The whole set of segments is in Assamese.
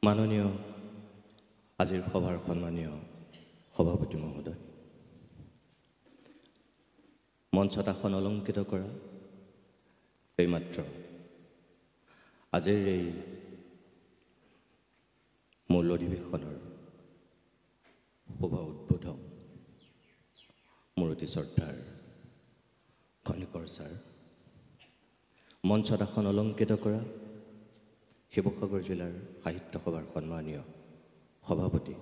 মাননীয় আজিৰ সভাৰ সন্মানীয় সভাপতি মহোদয়, মঞ্চত আসন অলংকৃত কৰা এইমাত্ৰ আজিৰ এই মূল অধিৱেশনৰ শুভ উদ্বোধক মোৰ অতি শ্ৰদ্ধাৰ খনিকৰ ছাৰ, মঞ্চত আসন অলংকৃত কৰা শিৱসাগৰ জিলাৰ সাহিত্য সভাৰ সন্মানীয় সভাপতি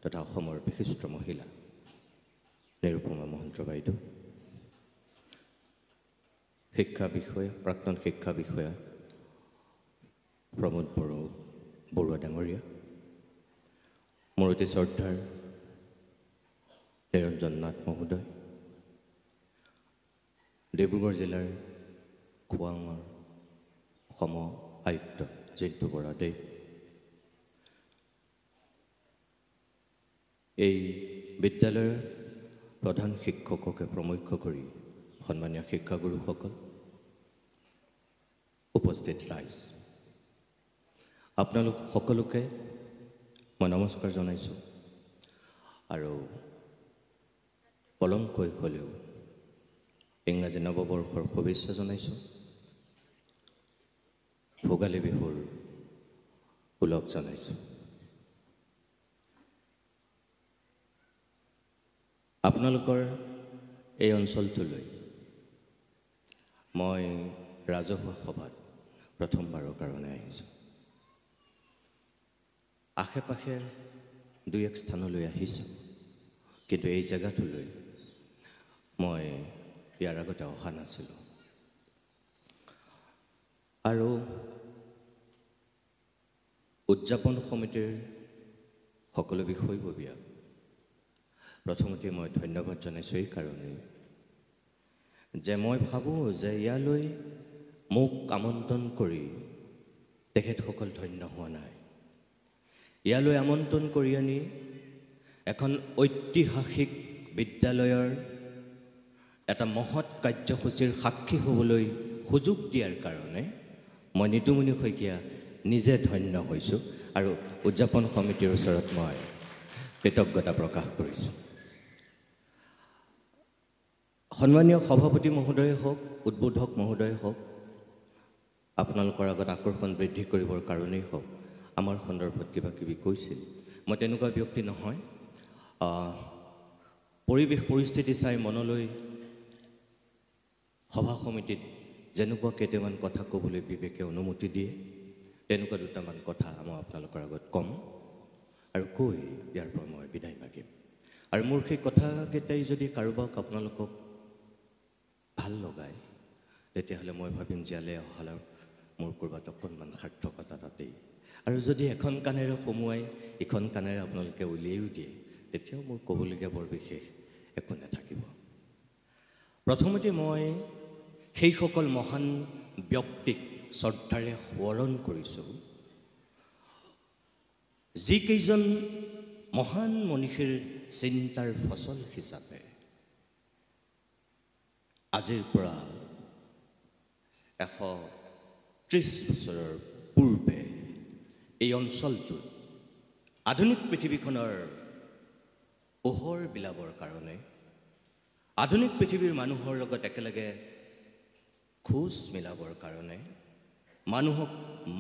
তথা অসমৰ বিশিষ্ট মহিলা নিৰুপমা মহন্ত বাইদেউ, শিক্ষা বিষয়া প্ৰাক্তন শিক্ষা বিষয়া প্ৰমোদ বৰুৱা ডাঙৰীয়া, মোৰ অতি শ্ৰদ্ধাৰ নিৰঞ্জন নাথ মহোদয়, ডিব্ৰুগড় জিলাৰ খোৱাঙৰ সম আয়ুক্ত জিন্তু বৰাদেৱ, এই বিদ্যালয়ৰ প্ৰধান শিক্ষককে প্ৰমুখ্য কৰি সন্মানীয় শিক্ষাগুৰুসকল, উপস্থিত ৰাইজ, আপোনালোক সকলোকে মই নমস্কাৰ জনাইছোঁ আৰু পলমকৈ হ'লেও ইংৰাজী নৱবৰ্ষৰ শুভেচ্ছা জনাইছোঁ। ভোগালী বিহুৰ ওলগ জনাইছোঁ। আপোনালোকৰ এই অঞ্চলটোলৈ মই ৰাজহুৱা সভাত প্ৰথমবাৰৰ কাৰণে আহিছোঁ। আশে পাশে দুই এক স্থানলৈ আহিছোঁ, কিন্তু এই জেগাটোলৈ মই ইয়াৰ আগতে অহা নাছিলোঁ। আৰু উদযাপন সমিতিৰ সকলো বিষয়ববীয়া প্ৰথমতে মই ধন্যবাদ জনাইছোঁ এই কাৰণেই যে মই ভাবোঁ যে ইয়ালৈ মোক আমন্ত্ৰণ কৰি তেখেতসকল ধন্য হোৱা নাই। ইয়ালৈ আমন্ত্ৰণ কৰি আনি এখন ঐতিহাসিক বিদ্যালয়ৰ এটা মহৎ কাৰ্যসূচীৰ সাক্ষী হ'বলৈ সুযোগ দিয়াৰ কাৰণে মই নিতুমণি শইকীয়া নিজে ধন্য হৈছোঁ আৰু উদযাপন সমিতিৰ ওচৰত মই কৃতজ্ঞতা প্ৰকাশ কৰিছোঁ। সন্মানীয় সভাপতি মহোদয়ে হওক, উদ্বোধক মহোদয়ে হওক, আপোনালোকৰ আগত আকৰ্ষণ বৃদ্ধি কৰিবৰ কাৰণেই হওক, আমাৰ সন্দৰ্ভত কিবা কিবি কৈছিল। মই তেনেকুৱা ব্যক্তি নহয়। পৰিৱেশ পৰিস্থিতি চাই মনলৈ সভা সমিতিত যেনেকুৱা কেইটামান কথা ক'বলৈ বিবেকে অনুমতি দিয়ে, তেনেকুৱা দুটামান কথা মই আপোনালোকৰ আগত ক'ম আৰু কৈ ইয়াৰ পৰা মই বিদায় মাগিম। আৰু মোৰ সেই কথাকেইটাই যদি কাৰোবাক আপোনালোকক ভাল লগায়, তেতিয়াহ'লে মই ভাবিম জীয়ালে অহালৰ মোৰ ক'ৰবাত অকণমান সাৰ্থকতা তাতেই। আৰু যদি এখন কাণেৰে সোমোৱাই ইখন কাণেৰে আপোনালোকে উলিয়াইও দিয়ে, তেতিয়াও মোৰ ক'বলগীয়া বৰ বিশেষ একো নাথাকিব। প্ৰথমতে মই সেইসকল মহান ব্যক্তিক শ্ৰদ্ধাৰে সোঁৱৰণ কৰিছোঁ যিকেইজন মহান মনীষীৰ চিন্তাৰ ফচল হিচাপে আজিৰ পৰা 130 বছৰৰ পূৰ্বে এই অঞ্চলটোত আধুনিক পৃথিৱীখনৰ পোহৰ বিলাবৰ কাৰণে, আধুনিক পৃথিৱীৰ মানুহৰ লগত একেলগে খোজ মিলাবৰ কাৰণে, মানুহক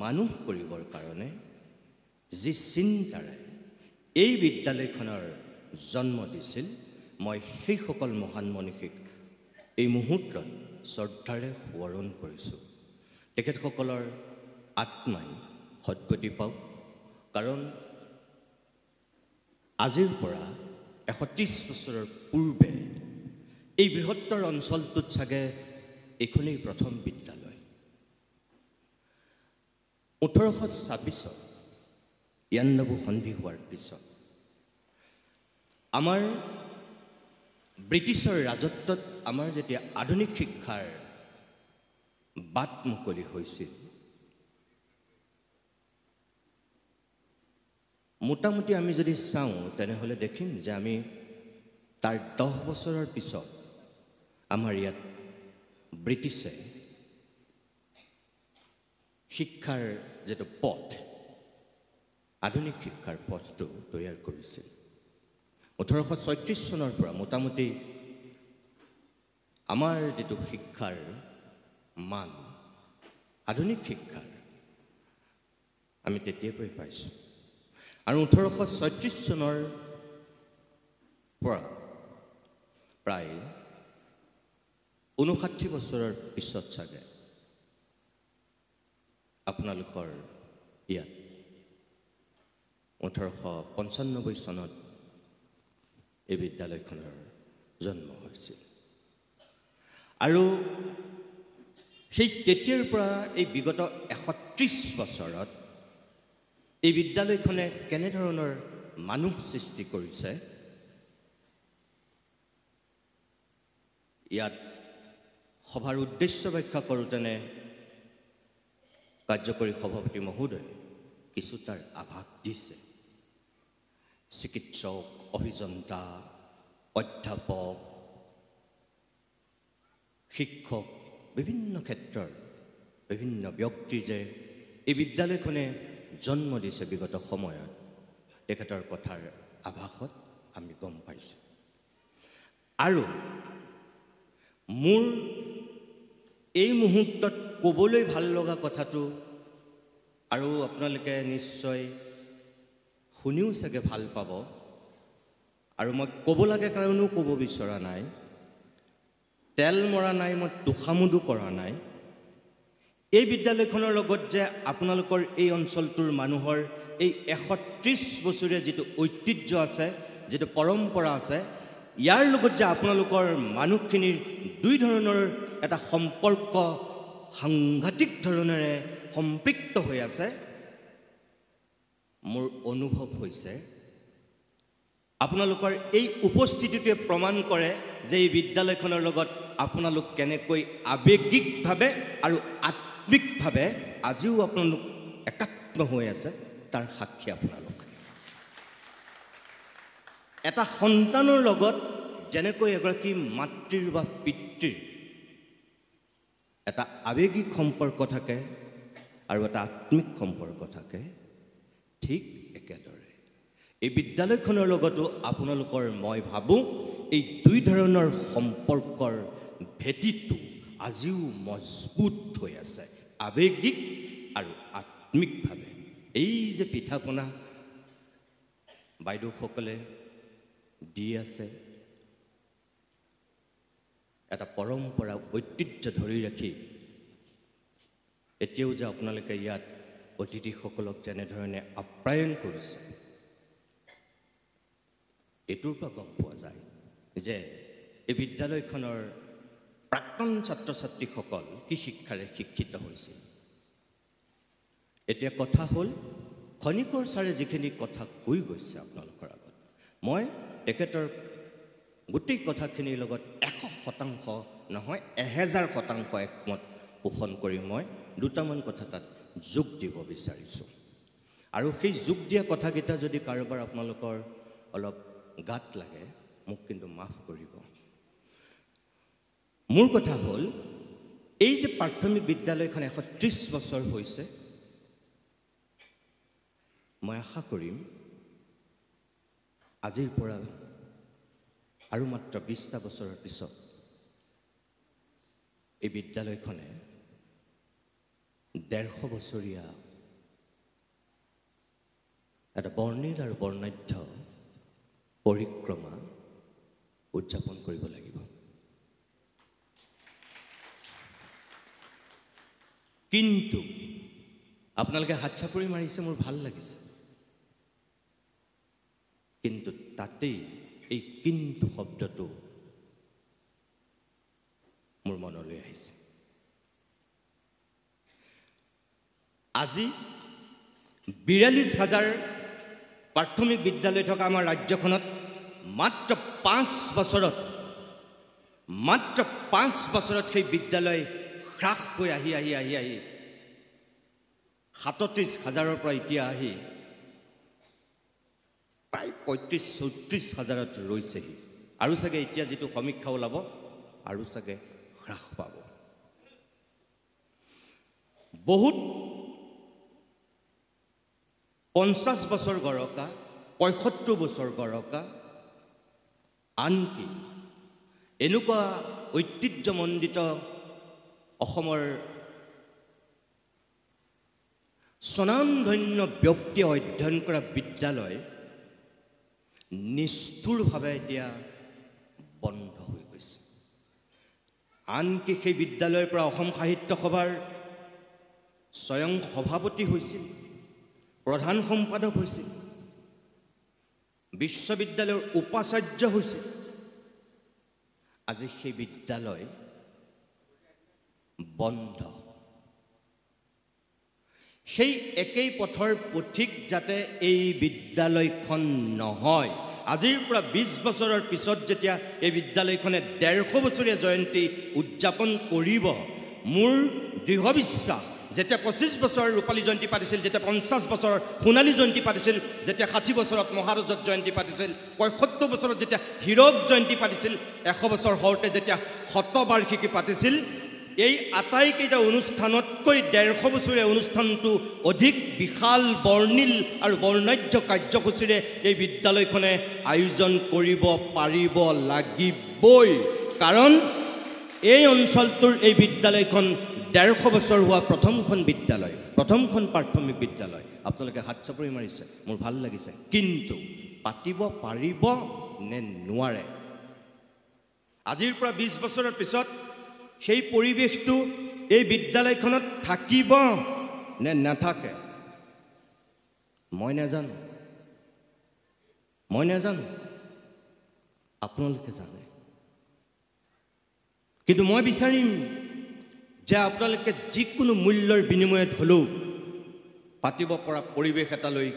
মানুহ কৰিবৰ কাৰণে যি চিন্তাৰে এই বিদ্যালয়খনৰ জন্ম দিছিল, মই সেইসকল মহান মনীষীক এই মুহূৰ্তত শ্ৰদ্ধাৰে সোঁৱৰণ কৰিছোঁ। তেখেতসকলৰ আত্মাই সদ্গতি পাওক, কাৰণ আজিৰ পৰা 130 বছৰৰ পূৰ্বে এই বৃহত্তৰ অঞ্চলটোত চাগে এইখনেই প্ৰথম বিদ্যালয়। 1826 ইয়াণ্ডাবু সন্ধি হোৱাৰ পিছত আমাৰ ব্ৰিটিছৰ ৰাজত্বত আমাৰ যেতিয়া আধুনিক শিক্ষাৰ বাট মুকলি হৈছিল, মোটামুটি আমি যদি চাওঁ তেনেহ'লে দেখিম যে আমি তাৰ 10 বছৰৰ পিছত আমাৰ ইয়াত ব্ৰিটিছে শিক্ষাৰ যেটো পথ আধুনিক শিক্ষাৰ পথটো তৈয়াৰ কৰিছিল 1836 চনৰ পৰা মোটামুটি আমাৰ যেটো শিক্ষাৰ মান আধুনিক শিক্ষাৰ আমি তেতিয়াৰ পৰাই পাইছোঁ আৰু 1836 চনৰ পৰা প্ৰায় 59 বছৰৰ পিছত চাগে আপোনালোকৰ ইয়াত 1895 চনত এই বিদ্যালয়খনৰ জন্ম হৈছিল আৰু সেই তেতিয়াৰ পৰা এই বিগত 130 বছৰত এই বিদ্যালয়খনে কেনে ধৰণৰ মানুহ সৃষ্টি কৰিছে ইয়াত সভাৰ উদ্দেশ্য ব্যাখ্যা কৰোঁতেনে কাৰ্যকৰী সভাপতি মহোদয় কিছু তাৰ আভাস দিছে চিকিৎসক অভিযন্তা অধ্যাপক শিক্ষক বিভিন্ন ক্ষেত্ৰৰ বিভিন্ন ব্যক্তি যে এই বিদ্যালয়খনে জন্ম দিছে বিগত সময়ত তেখেতৰ কথাৰ আভাসত আমি গম পাইছোঁ আৰু মোৰ এই মুহূৰ্তত ক'বলৈ ভাল লগা কথাটো আৰু আপোনালোকে নিশ্চয় শুনিও চাগে ভাল পাব আৰু মই ক'ব লাগে কাৰণেও ক'ব বিচৰা নাই তেল মৰা নাই মই তুখামুদু কৰা নাই এই বিদ্যালয়খনৰ লগত যে আপোনালোকৰ এই অঞ্চলটোৰ মানুহৰ এই 130 বছৰীয়া যেটো ঐতিহ্য আছে যেটো পৰম্পৰা আছে ইয়াৰ লগত যে আপোনালোকৰ মানুহখিনিৰ দুই ধৰণৰ এটা সম্পৰ্ক সাংঘাতিক ধৰণেৰে সম্পৃক্ত হৈ আছে মোৰ অনুভৱ হৈছে আপোনালোকৰ এই উপস্থিতিটোৱে প্ৰমাণ কৰে যে এই বিদ্যালয়খনৰ লগত আপোনালোক কেনেকৈ আবেগিকভাৱে আৰু আত্মিকভাৱে আজিও আপোনালোক একাত্ম হৈ আছে তাৰ সাক্ষী আপোনালোক এটা সন্তানৰ লগত যেনেকৈ এগৰাকী মাতৃৰ বা পিতৃৰ এটা আবেগিক সম্পৰ্ক থাকে আৰু এটা আত্মিক সম্পৰ্ক থাকে ঠিক একেদৰে এই বিদ্যালয়খনৰ লগতো আপোনালোকৰ মই ভাবোঁ এই দুই ধৰণৰ সম্পৰ্কৰ ভেটিটো আজিও মজবুত হৈ আছে আবেগিক আৰু আত্মিকভাৱে এই যে পিঠাপনা বাইদেউসকলে দি আছে এটা পৰম্পৰা ঐতিহ্য ধৰি ৰাখি এতিয়াও যে আপোনালোকে ইয়াত অতিথিসকলক যেনেধৰণে আপ্যায়ন কৰিছে এইটোৰ পৰা গম পোৱা যায় যে এই বিদ্যালয়খনৰ প্ৰাক্তন ছাত্ৰ ছাত্ৰীসকল কি শিক্ষাৰে শিক্ষিত হৈছিল এতিয়া কথা হ'ল খনিকৰ ছাৰে যিখিনি কথা কৈ গৈছে আপোনালোকৰ আগত মই তেখেতৰ গোটেই কথাখিনিৰ লগত 100% নহয় 1000% একমত পোষণ কৰি মই দুটামান কথা তাত যোগ দিব বিচাৰিছোঁ আৰু সেই যোগ দিয়া কথাকেইটা যদি কাৰোবাৰ আপোনালোকৰ অলপ গাত লাগে মোক কিন্তু মাফ কৰিব মোৰ কথা হ'ল এই যে প্ৰাথমিক বিদ্যালয়খন 130 বছৰ হৈছে মই আশা কৰিম আজিৰ পৰা আৰু মাত্ৰ 20টা বছৰৰ পিছত এই বিদ্যালয়খনে 150 বছৰীয়া এটা বৰ্ণিল আৰু বৰ্ণাঢ্য পৰিক্ৰমা উদযাপন কৰিব লাগিব কিন্তু আপোনালোকে হাতচাপৰি মাৰিছে মোৰ ভাল লাগিছে কিন্তু তাতেই এই কিন্তু শব্দটো মোৰ মনলৈ আহিছে আজি 42,000 প্ৰাথমিক বিদ্যালয় থকা আমাৰ ৰাজ্যখনত মাত্ৰ 5 বছৰত সেই বিদ্যালয় হ্ৰাস হৈ আহি 37,000ৰ পৰা এতিয়া আহি প্ৰায় 35-34,000ত ৰৈছেহি আৰু চাগে এতিয়া যেটো সমীক্ষা ওলাব আৰু চাগে হ্ৰাস পাব বহুত 50 বছৰ গৰকা, 75 বছৰ গৰকা, আনকি এনেকুৱা ঐতিহ্যমণ্ডিত অসমৰ স্বনামধন্য ব্যক্তিয়ে অধ্যয়ন কৰা বিদ্যালয় নিষ্ঠুৰভাৱে এতিয়া বন্ধ হৈ গৈছে। আনকি সেই বিদ্যালয়ৰ পৰা অসম সাহিত্য সভাৰ স্বয়ং সভাপতি হৈছিল, প্ৰধান সম্পাদক হৈছিল, বিশ্ববিদ্যালয়ৰ উপাচাৰ্য হৈছিল। আজি সেই বিদ্যালয় বন্ধ। সেই একেই পথৰ পথিক যাতে এই বিদ্যালয়খন নহয়, আজিৰ পৰা 20 বছৰৰ পিছত যেতিয়া এই বিদ্যালয়খনে 150 বছৰীয়া জয়ন্তী উদযাপন কৰিব, মোৰ দৃঢ় বিশ্বাস, যেতিয়া 25 বছৰ ৰূপালী জয়ন্তী পাতিছিল, যেতিয়া 50 বছৰ সোণালী জয়ন্তী পাতিছিল, যেতিয়া 60 বছৰত মহাৰজত জয়ন্তী পাতিছিল, 75 বছৰত যেতিয়া হীৰক জয়ন্তী পাতিছিল, 100 বছৰ হওঁতে যেতিয়া শতবাৰ্ষিকী পাতিছিল, এই আটাইকেইটা অনুষ্ঠানতকৈ 150 বছৰীয়া অনুষ্ঠানটো অধিক বিশাল বৰ্ণিল আৰু বৰ্ণাঢ্য কাৰ্যসূচীৰে এই বিদ্যালয়খনে আয়োজন কৰিব পাৰিব লাগিবই। কাৰণ এই অঞ্চলটোৰ এই বিদ্যালয়খন 150 বছৰ হোৱা প্ৰথমখন বিদ্যালয়, প্ৰথমখন প্ৰাথমিক বিদ্যালয়। আপোনালোকে হাত চাপৰি মাৰিছে, মোৰ ভাল লাগিছে। কিন্তু পাতিব পাৰিব নে নোৱাৰে? আজিৰ পৰা 20 বছৰৰ পিছত সেই পৰিৱেশটো এই বিদ্যালয়খনত থাকিব নে নাথাকে? মই নাজানো, আপোনালোকে জানে। কিন্তু মই বিচাৰিম যে আপোনালোকে যিকোনো মূল্যৰ বিনিময়ত হ'লেও পাতিব পৰা পৰিৱেশ এটালৈ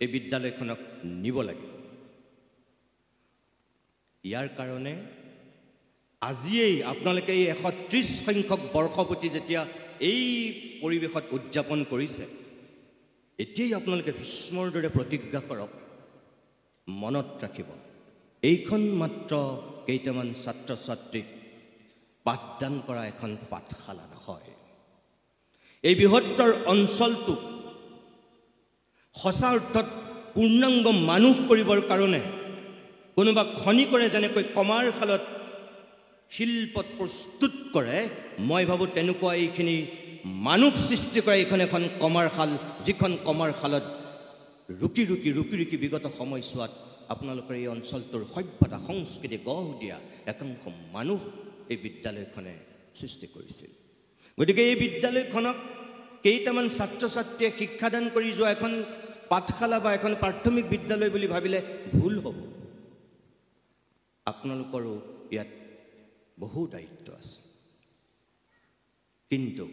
এই বিদ্যালয়খনক নিব লাগিব। ইয়াৰ কাৰণে আজিয়েই আপোনালোকে এই 130 সংখ্যক বৰ্ষপতি যেতিয়া এই পৰিৱেশত উদযাপন কৰিছে, এতিয়াই আপোনালোকে ভীষ্মৰ দৰে প্ৰতিজ্ঞা কৰক, মনত ৰাখিব, এইখন মাত্ৰ কেইটামান ছাত্ৰ ছাত্ৰীক পাঠদান কৰা এখন পাঠশালা নহয়। এই বৃহত্তৰ অঞ্চলটো সঁচা অৰ্থত পূৰ্ণাংগ মানুহ কৰিবৰ কাৰণে কোনোবা খনিকৰে যেনেকৈ কমাৰশালত শিল্পত প্ৰস্তুত কৰে, মই ভাবোঁ তেনেকুৱা এইখিনি মানুহ সৃষ্টি কৰা এইখন এখন কমাৰশাল, যিখন কমাৰশালত ৰুকি ৰুকি বিগত সময়ছোৱাত আপোনালোকৰ এই অঞ্চলটোৰ সভ্যতা সংস্কৃতি গঢ় দিয়া একাংশ মানুহ এই বিদ্যালয়খনে সৃষ্টি কৰিছিল। গতিকে এই বিদ্যালয়খনক কেইটামান ছাত্ৰ ছাত্ৰীয়ে শিক্ষাদান কৰি যোৱা এখন পাঠশালা বা এখন প্ৰাথমিক বিদ্যালয় বুলি ভাবিলে ভুল হ'ব। আপোনালোকৰো ইয়াত বহু দায়িত্ব আছে। কিন্তু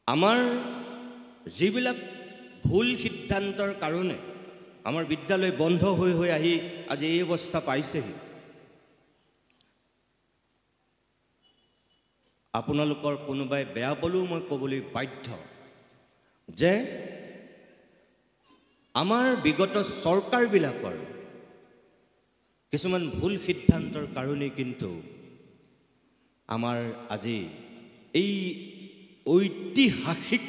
আমাৰ যিবিলাক ভুল সিদ্ধান্তৰ কাৰণে আমাৰ বিদ্যালয় বন্ধ হৈ আহি আজি এই অৱস্থা পাইছেহি, আপোনালোকৰ কোনোবাই বেয়া পালেও মই ক'বলৈ বাধ্য যে আমাৰ বিগত চৰকাৰবিলাকৰ কিছুমান ভুল সিদ্ধান্তৰ কাৰণেই কিন্তু আমাৰ আজি এই ঐতিহাসিক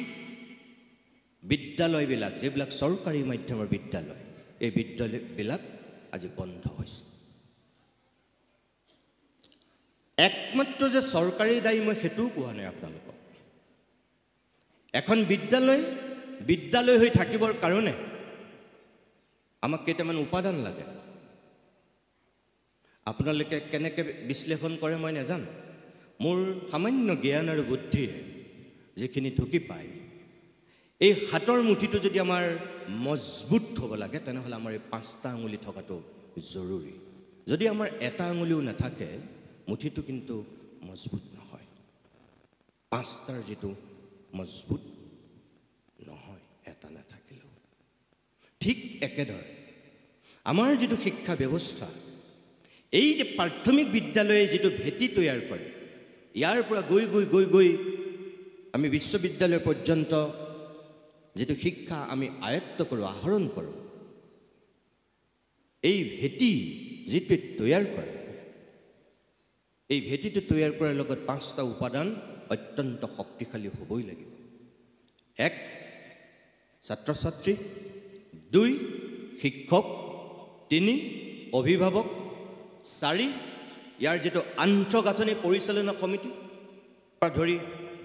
বিদ্যালয়বিলাক, যিবিলাক চৰকাৰী মাধ্যমৰ বিদ্যালয়, এই বিদ্যালয়বিলাক আজি বন্ধ হৈছে। একমাত্ৰ যে চৰকাৰী দায়ী মই সেইটোও কোৱা নাই আপোনালোকক। এখন বিদ্যালয় হৈ থাকিবৰ কাৰণে আমাক কেইটামান উপাদান লাগে। আপোনালোকে কেনেকৈ বিশ্লেষণ কৰে মই নাজানো। মোৰ সামান্য জ্ঞান আৰু বুদ্ধিয়ে যিখিনি ঢুকি পায়, এই হাতৰ মুঠিটো যদি আমাৰ মজবুত হ'ব লাগে, তেনেহ'লে আমাৰ এই 5টা আঙুলি থকাটো জৰুৰী। যদি আমাৰ এটা আঙুলিও নাথাকে, মুঠিটো কিন্তু মজবুত নহয়। 5টাৰ যিটো মজবুত নহয় এটা নাথাকিলেও। ঠিক একেদৰে আমাৰ যিটো শিক্ষা ব্যৱস্থা, এই যে প্ৰাথমিক বিদ্যালয়ে যিটো ভেটি তৈয়াৰ কৰে, ইয়াৰ পৰা গৈ আমি বিশ্ববিদ্যালয় পৰ্যন্ত যিটো শিক্ষা আমি আয়ত্ত কৰোঁ, আহৰণ কৰোঁ, এই ভেটি যিটো তৈয়াৰ কৰে, এই ভেটিটো তৈয়াৰ কৰাৰ লগত 5টা উপাদান অত্যন্ত শক্তিশালী হ'বই লাগিব। এক, ছাত্ৰ ছাত্ৰী, 2 শিক্ষক, 3 অভিভাৱক, 4 ইয়াৰ যেটো আন্তঃগাঁথনি পৰিচালনা সমিতি পৰা ধৰি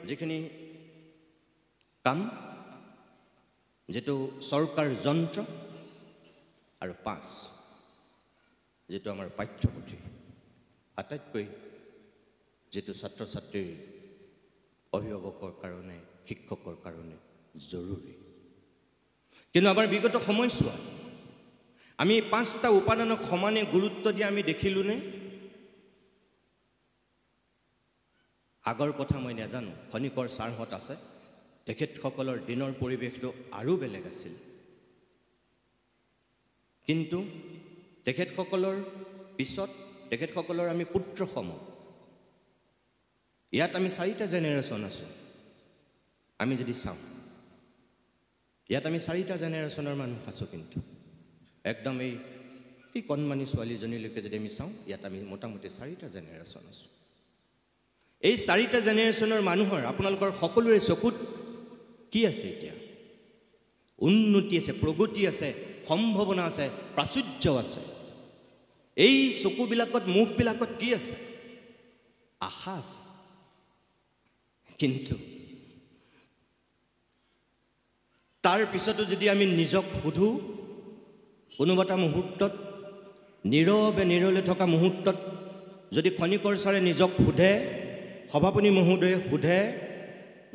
যিখিনি কাম, যেটো চৰকাৰ যন্ত্ৰ, আৰু 5 যেটো আমাৰ পাঠ্যপুথি, আটাইতকৈ যেটো ছাত্ৰ ছাত্ৰীৰ অভিভাৱকৰ কাৰণে, শিক্ষকৰ কাৰণে জৰুৰী। কিন্তু আমাৰ বিগত সময়ছোৱাত আমি 5টা উপাদানক সমানে গুৰুত্ব দিয়া আমি দেখিলোনে? আগৰ কথা মই নাজানো, খনিকৰ ছাৰহঁত আছে, তেখেতসকলৰ দিনৰ পৰিৱেশটো আৰু বেলেগ আছিল। কিন্তু তেখেতসকলৰ পিছত তেখেতসকলৰ আমি পুত্ৰসম। ইয়াত আমি 4টা জেনেৰেশ্যন আছোঁ। আমি যদি চাওঁ, ইয়াত আমি 4টা জেনেৰেশ্যনৰ মানুহ আছোঁ। কিন্তু একদম এই কণমানি ছোৱালীজনীলৈকে যদি আমি চাওঁ, ইয়াত আমি মোটামুটি 4টা জেনেৰেশ্যন আছোঁ। এই 4টা জেনেৰেশ্যনৰ মানুহৰ আপোনালোকৰ সকলোৰে চকুত কি আছে? এতিয়া উন্নতি আছে, প্ৰগতি আছে, সম্ভাৱনা আছে, প্ৰাচুৰ্য আছে। এই চকুবিলাকত, মুখবিলাকত কি আছে? আশা আছে। কিন্তু তাৰ পিছতো যদি আমি নিজক সোধো, কোনোবা এটা মুহূৰ্তত নীৰৱে নিৰলে থকা মুহূৰ্তত যদি খনিকৰ ছাৰে নিজক সোধে, সভাপতি মহোদয়ে সোধে,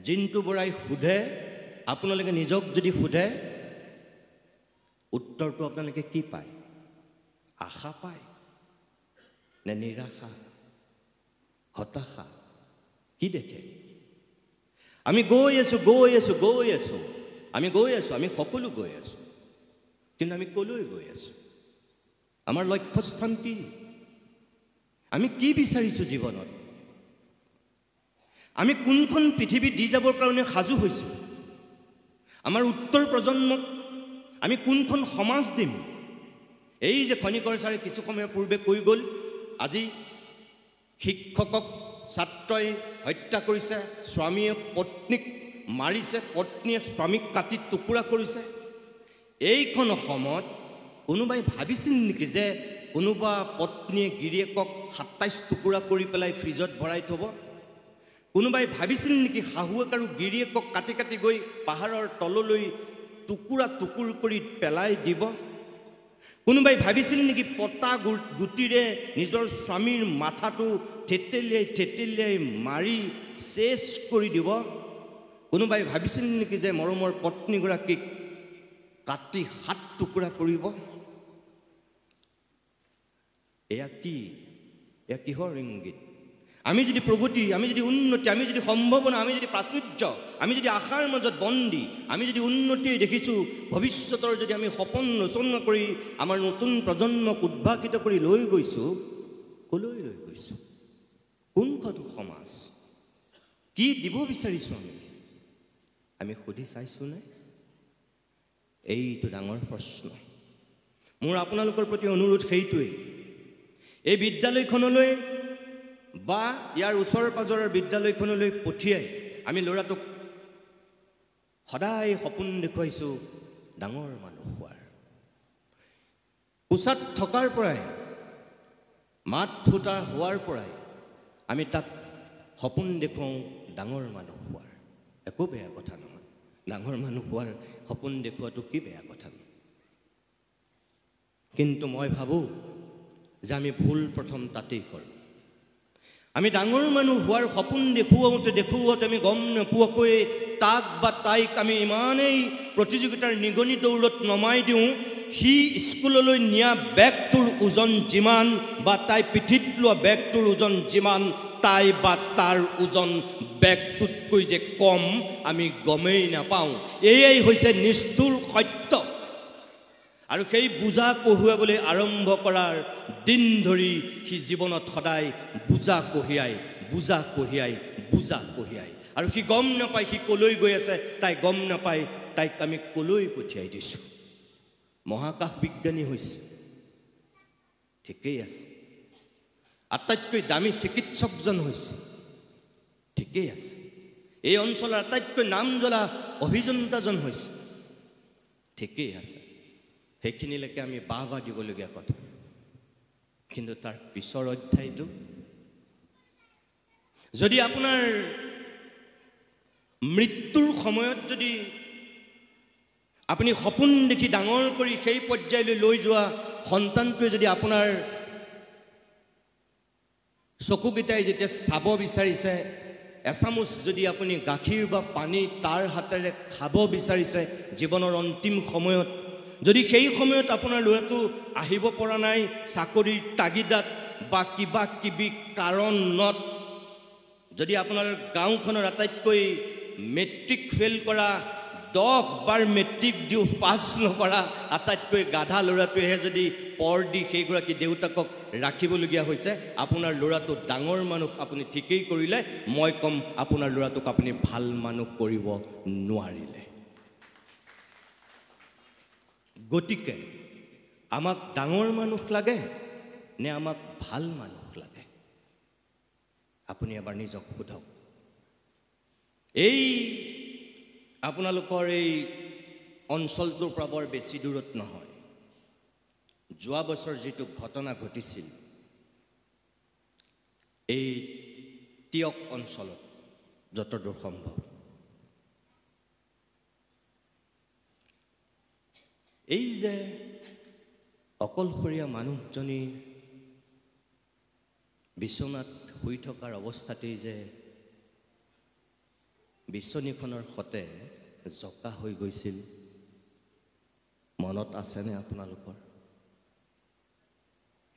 জিন্তু বৰাই সোধে, আপোনালোকে নিজক যদি সোধে, উত্তৰটো আপোনালোকে কি পায়? আশা পায় নে নিৰাশা, হতাশা? কি দেখে? আমি গৈ আছোঁ, আমি সকলো গৈ আছোঁ, কিন্তু আমি কলৈ গৈ আছোঁ? আমাৰ লক্ষ্যস্থান কি? আমি কি বিচাৰিছোঁ জীৱনত? আমি কোনখন পৃথিৱী দি যাবৰ কাৰণে সাজু হৈছোঁ? আমাৰ উত্তৰ প্ৰজন্মক আমি কোনখন সমাজ দিম? এই যে খনিকৰ ছাৰে কিছু সময়ৰ পূৰ্বে কৈ গ'ল, আজি শিক্ষকক ছাত্ৰই হত্যা কৰিছে, স্বামীয়ে পত্নীক মাৰিছে, পত্নীয়ে স্বামীক কাটি টুকুৰা কৰিছে। এইখন অসমত কোনোবাই ভাবিছিল নেকি যে কোনোবা পত্নীয়ে গিৰিয়েকক 27 টুকুৰা কৰি পেলাই ফ্ৰিজত ভৰাই থ'ব? কোনোবাই ভাবিছিল নেকি শাহুৱেক আৰু গিৰিয়েকক কাটি কাটি গৈ পাহাৰৰ তললৈ টুকুৰা টুকুৰ কৰি পেলাই দিব? কোনোবাই ভাবিছিল নেকি পতা গুটিৰে নিজৰ স্বামীৰ মাথাটো থেতেলিয়াই মাৰি চেচ কৰি দিব? কোনোবাই ভাবিছিল নেকি যে মৰমৰ পত্নীগৰাকীক কাটি 7 টুকুৰা কৰিব? এয়া কি? এয়া কিহৰ ইংগিত? আমি যদি প্ৰগতি, আমি যদি উন্নতি, আমি যদি সম্ভাৱনা, আমি যদি প্ৰাচুৰ্য, আমি যদি আশাৰ মাজত বন্দী, আমি যদি উন্নতি দেখিছোঁ, ভৱিষ্যতৰ যদি আমি সপোন ৰচনা কৰি আমাৰ নতুন প্ৰজন্মক উদ্ভাসিত কৰি লৈ গৈছোঁ, কলৈ লৈ গৈছোঁ? কোনখন সমাজ? কি দিব বিচাৰিছোঁ আমি সুধি চাইছোঁনে? এইটো ডাঙৰ প্ৰশ্ন। মোৰ আপোনালোকৰ প্ৰতি অনুৰোধ সেইটোৱেই, এই বিদ্যালয়খনলৈ বা ইয়াৰ ওচৰ পাজৰৰ বিদ্যালয়খনলৈ পঠিয়াই আমি ল'ৰাটোক সদায় সপোন দেখুৱাইছোঁ ডাঙৰ মানুহ হোৱাৰ। কোচাত থকাৰ পৰাই, মাত ফুটা হোৱাৰ পৰাই আমি তাক সপোন দেখুৱাওঁ ডাঙৰ মানুহ হোৱাৰ। একো বেয়া কথা নহয়, ডাঙৰ মানুহ হোৱাৰ সপোন দেখুৱাটো কি বেয়া কথা নহয়। কিন্তু মই ভাবোঁ যে আমি ভুল প্ৰথম তাতেই কৰোঁ। আমি ডাঙৰ মানুহ হোৱাৰ সপোন দেখুৱাওঁতে আমি গম নোপোৱাকৈ তাক বা তাইক আমি ইমানেই প্ৰতিযোগিতাৰ নিগনি দৌৰত নমাই দিওঁ, সি স্কুললৈ নিয়া বেগটোৰ ওজন যিমান বা তাই পিঠিত লোৱা বেগটোৰ ওজন যিমান, তাই বা তাৰ ওজন বেগটোতকৈ যে কম আমি গমেই নাপাওঁ। এয়াই হৈছে নিষ্ঠুৰ সত্য। আৰু সেই বুজা কঢ়িয়াবলৈ আৰম্ভ কৰাৰ দিন ধৰি সি জীৱনত সদায় বুজা কঢ়িয়াই আৰু সি গম নাপায় সি কলৈ গৈ আছে, তাই গম নাপায় তাইক আমি কলৈ পঠিয়াই দিছোঁ। মহাকাশ বিজ্ঞানী হৈছে, ঠিকেই আছে। আটাইতকৈ দামী চিকিৎসকজন হৈছে, ঠিকেই আছে। এই অঞ্চলৰ আটাইতকৈ নাম জ্বলা অভিযন্তাজন হৈছে, ঠিকেই আছে, সেইখিনিলৈকে আমি বাহ দিবলগীয়া কথা। কিন্তু তাৰ পিছৰ অধ্যায়টো, যদি আপোনাৰ মৃত্যুৰ সময়ত যদি আপুনি সপোন দেখি ডাঙৰ কৰি সেই পৰ্যায়লৈ লৈ যোৱা সন্তানটোৱে যদি আপোনাৰ চকুকেইটাই যেতিয়া চাব বিচাৰিছে, এচামুচ যদি আপুনি গাখীৰ বা পানী তাৰ হাতেৰে খাব বিচাৰিছে জীৱনৰ অন্তিম সময়ত, যদি সেই সময়ত আপোনাৰ ল'ৰাটো আহিব পৰা নাই চাকৰিৰ তাগিদাত বা কিবা কিবি কাৰণত, যদি আপোনাৰ গাঁওখনৰ আটাইতকৈ মেট্ৰিক ফেইল কৰা 10 বাৰ মেট্ৰিক দিও পাছ নকৰা আটাইতকৈ গাধা ল'ৰাটোৱেহে যদি পৰ দি সেইগৰাকী দেউতাকক ৰাখিবলগীয়া হৈছে, আপোনাৰ ল'ৰাটো ডাঙৰ মানুহ আপুনি ঠিকেই কৰিলে, মই ক'ম আপোনাৰ ল'ৰাটোক আপুনি ভাল মানুহ কৰিব নোৱাৰিলে। গতিকে আমাক ডাঙৰ মানুহ লাগে নে আমাক ভাল মানুহ লাগে? আপুনি এবাৰ নিজক সোধক। এই আপোনালোকৰ এই অঞ্চলটোৰ পৰা বৰ বেছি দূৰত নহয়, যোৱা বছৰ যিটো ঘটনা ঘটিছিল এই টিয়ক অঞ্চলত, যতদূৰ সম্ভৱ এই যে অকলশৰীয়া মানুহজনী বিচনাত শুই থকাৰ অৱস্থাতেই যে বিচনীখনৰ সতে জকা হৈ গৈছিল, মনত আছেনে আপোনালোকৰ?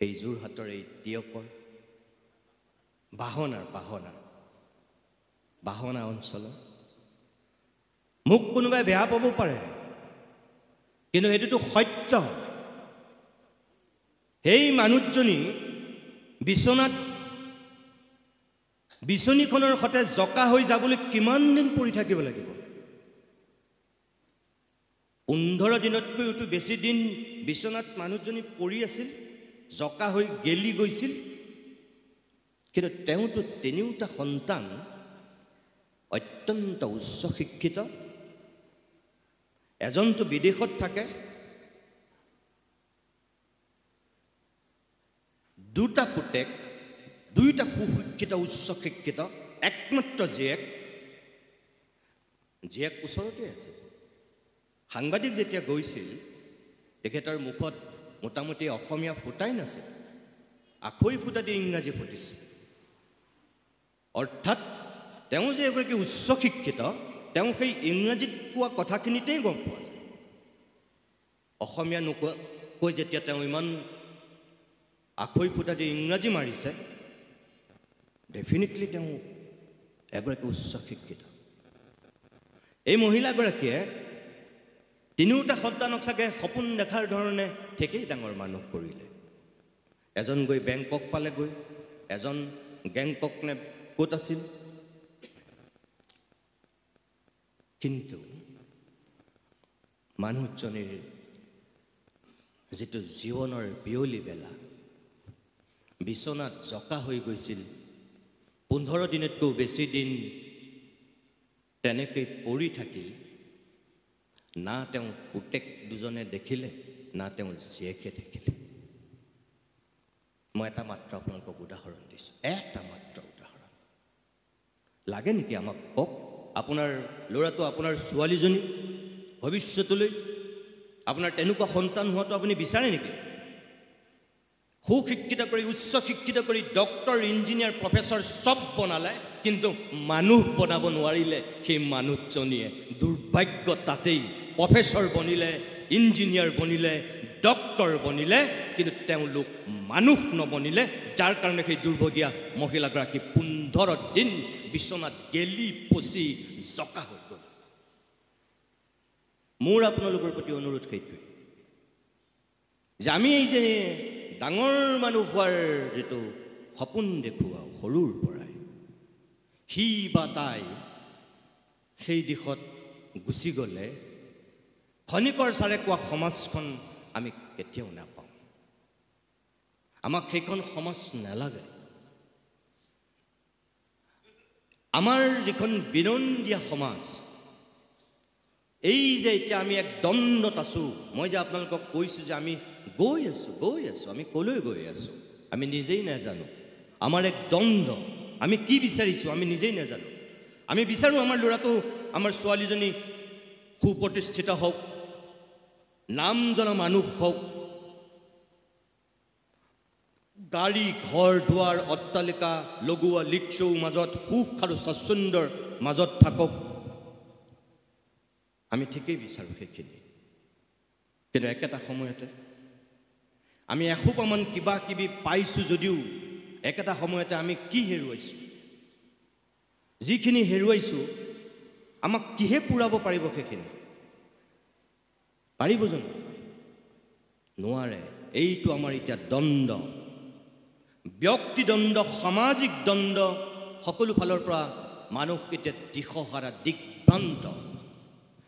এই যোৰহাটৰ এই টিয়কৰ বাহনা অঞ্চলৰ। মোক কোনোবাই বেয়া পাব পাৰে, কিন্তু সেইটোতো সত্য। সেই মানুহজনী বিচনীখনৰ সতে জকা হৈ যাবলৈ কিমান দিন পৰি থাকিব লাগিব? 15 দিনতকৈতো বেছি দিন বিচনাত মানুহজনী পৰি আছিল, জকা হৈ গেলি গৈছিল। কিন্তু তেওঁতো তিনিওটা সন্তান অত্যন্ত উচ্চ শিক্ষিত, এজনটো বিদেশত থাকে, দুটা পুতেক, দুইটা সুশিক্ষিত উচ্চ শিক্ষিত, একমাত্ৰ জীয়েক ওচৰতে আছে। সাংবাদিক যেতিয়া গৈছিল তেখেতৰ মুখত মোটামুটি অসমীয়া ফুটাই নাছিল, আখৈ ফুটা দি ইংৰাজী ফুটিছে। অৰ্থাৎ তেওঁ যে এগৰাকী উচ্চ শিক্ষিত, তেওঁ সেই ইংৰাজীত কোৱা কথাখিনিতেই গম পোৱা যায়। অসমীয়া নোকোৱাকৈ যেতিয়া তেওঁ ইমান আখৈ ফুটা দি ইংৰাজী মাৰিছে, ডেফিনেটলি তেওঁ এগৰাকী উচ্চ শিক্ষিত। এই মহিলাগৰাকীয়ে তিনিওটা সন্তানক চাগে সপোন দেখাৰ ধৰণে ঠিকেই ডাঙৰ মানুহ কৰিলে। এজন গৈ বেংকক পালেগৈ, এজন গেংকক নে ক'ত আছিল। কিন্তু মানুহজনীৰ যিটো জীৱনৰ বিয়লি বেলা, বিচনাত জকা হৈ গৈছিল, 15 দিনতকৈ বেছি দিন তেনেকৈ পৰি থাকিল। না তেওঁ পুতেক দুজনে দেখিলে, না তেওঁ জীয়েকে দেখিলে। মই এটা মাত্ৰ আপোনালোকক উদাহৰণ দিছোঁ, এটা মাত্ৰ উদাহৰণ। লাগে নেকি আমাক কওক? আপোনাৰ ল'ৰাটো, আপোনাৰ ছোৱালীজনী ভৱিষ্যতলৈ আপোনাৰ তেনেকুৱা সন্তান হোৱাটো আপুনি বিচাৰে নেকি? সুশিক্ষিত কৰি, উচ্চ শিক্ষিত কৰি ডক্টৰ, ইঞ্জিনিয়াৰ, প্ৰফেচৰ চব বনালে, কিন্তু মানুহ বনাব নোৱাৰিলে সেই মানুহজনীয়ে। দুৰ্ভাগ্য তাতেই। প্ৰফেচৰ বনিলে, ইঞ্জিনিয়াৰ বনিলে, ডক্টৰ বনিলে, কিন্তু তেওঁলোক মানুহ নবনিলে, যাৰ কাৰণে সেই দুৰ্ভগীয়া মহিলাগৰাকী 15 দিন বিচনাত গেলি পচি জকা হৈ গ'ল। মোৰ আপোনালোকৰ প্ৰতি অনুৰোধ সেইটোৱে যে আমি এই যে ডাঙৰ মানুহ হোৱাৰ যিটো সপোন দেখুৱাওঁ সৰুৰ পৰাই, সি বা তাই সেই দিশত গুচি গ'লে খনিকৰ ছাৰে কোৱা সমাজখন আমি কেতিয়াও নাপাওঁ। আমাক সেইখন সমাজ নালাগে। আমাৰ যিখন বিনন্দীয়া সমাজ, এই যে এতিয়া আমি এক দ্বন্দ্বত আছোঁ, মই যে আপোনালোকক কৈছোঁ যে আমি গৈ আছোঁ, আমি ক'লৈ গৈ আছোঁ আমি নিজেই নাজানো। আমাৰ এক দ্বন্দ্ব, আমি কি বিচাৰিছোঁ আমি নিজেই নাজানো। আমি বিচাৰোঁ আমাৰ ল'ৰাটো, আমাৰ ছোৱালীজনী সুপ্ৰতিষ্ঠিত হওক, নাম জনা মানুহ হওক, গাড়ী ঘৰ দুৱাৰ অট্টালিকা লগোৱা লিকচৌ মাজত সুখ আৰু স্বাচ্ছন্দ্যৰ মাজত থাকক। আমি ঠিকেই বিচাৰোঁ সেইখিনি, কিন্তু একেটা সময়তে আমি এসোপামান কিবা কিবি পাইছোঁ যদিও একেটা সময়তে আমি কি হেৰুৱাইছোঁ? যিখিনি হেৰুৱাইছোঁ আমাক কিহে পূৰাব পাৰিব? সেইখিনি পাৰিব জানো? নোৱাৰে। এইটো আমাৰ এতিয়া দ্বন্দ্ব, ব্যক্তি দ্বন্দ্ব, সামাজিক দ্বন্দ্ব, সকলো ফালৰ পৰা মানুহ এতিয়া দিশহাৰা, দিগ্ভ্ৰান্ত।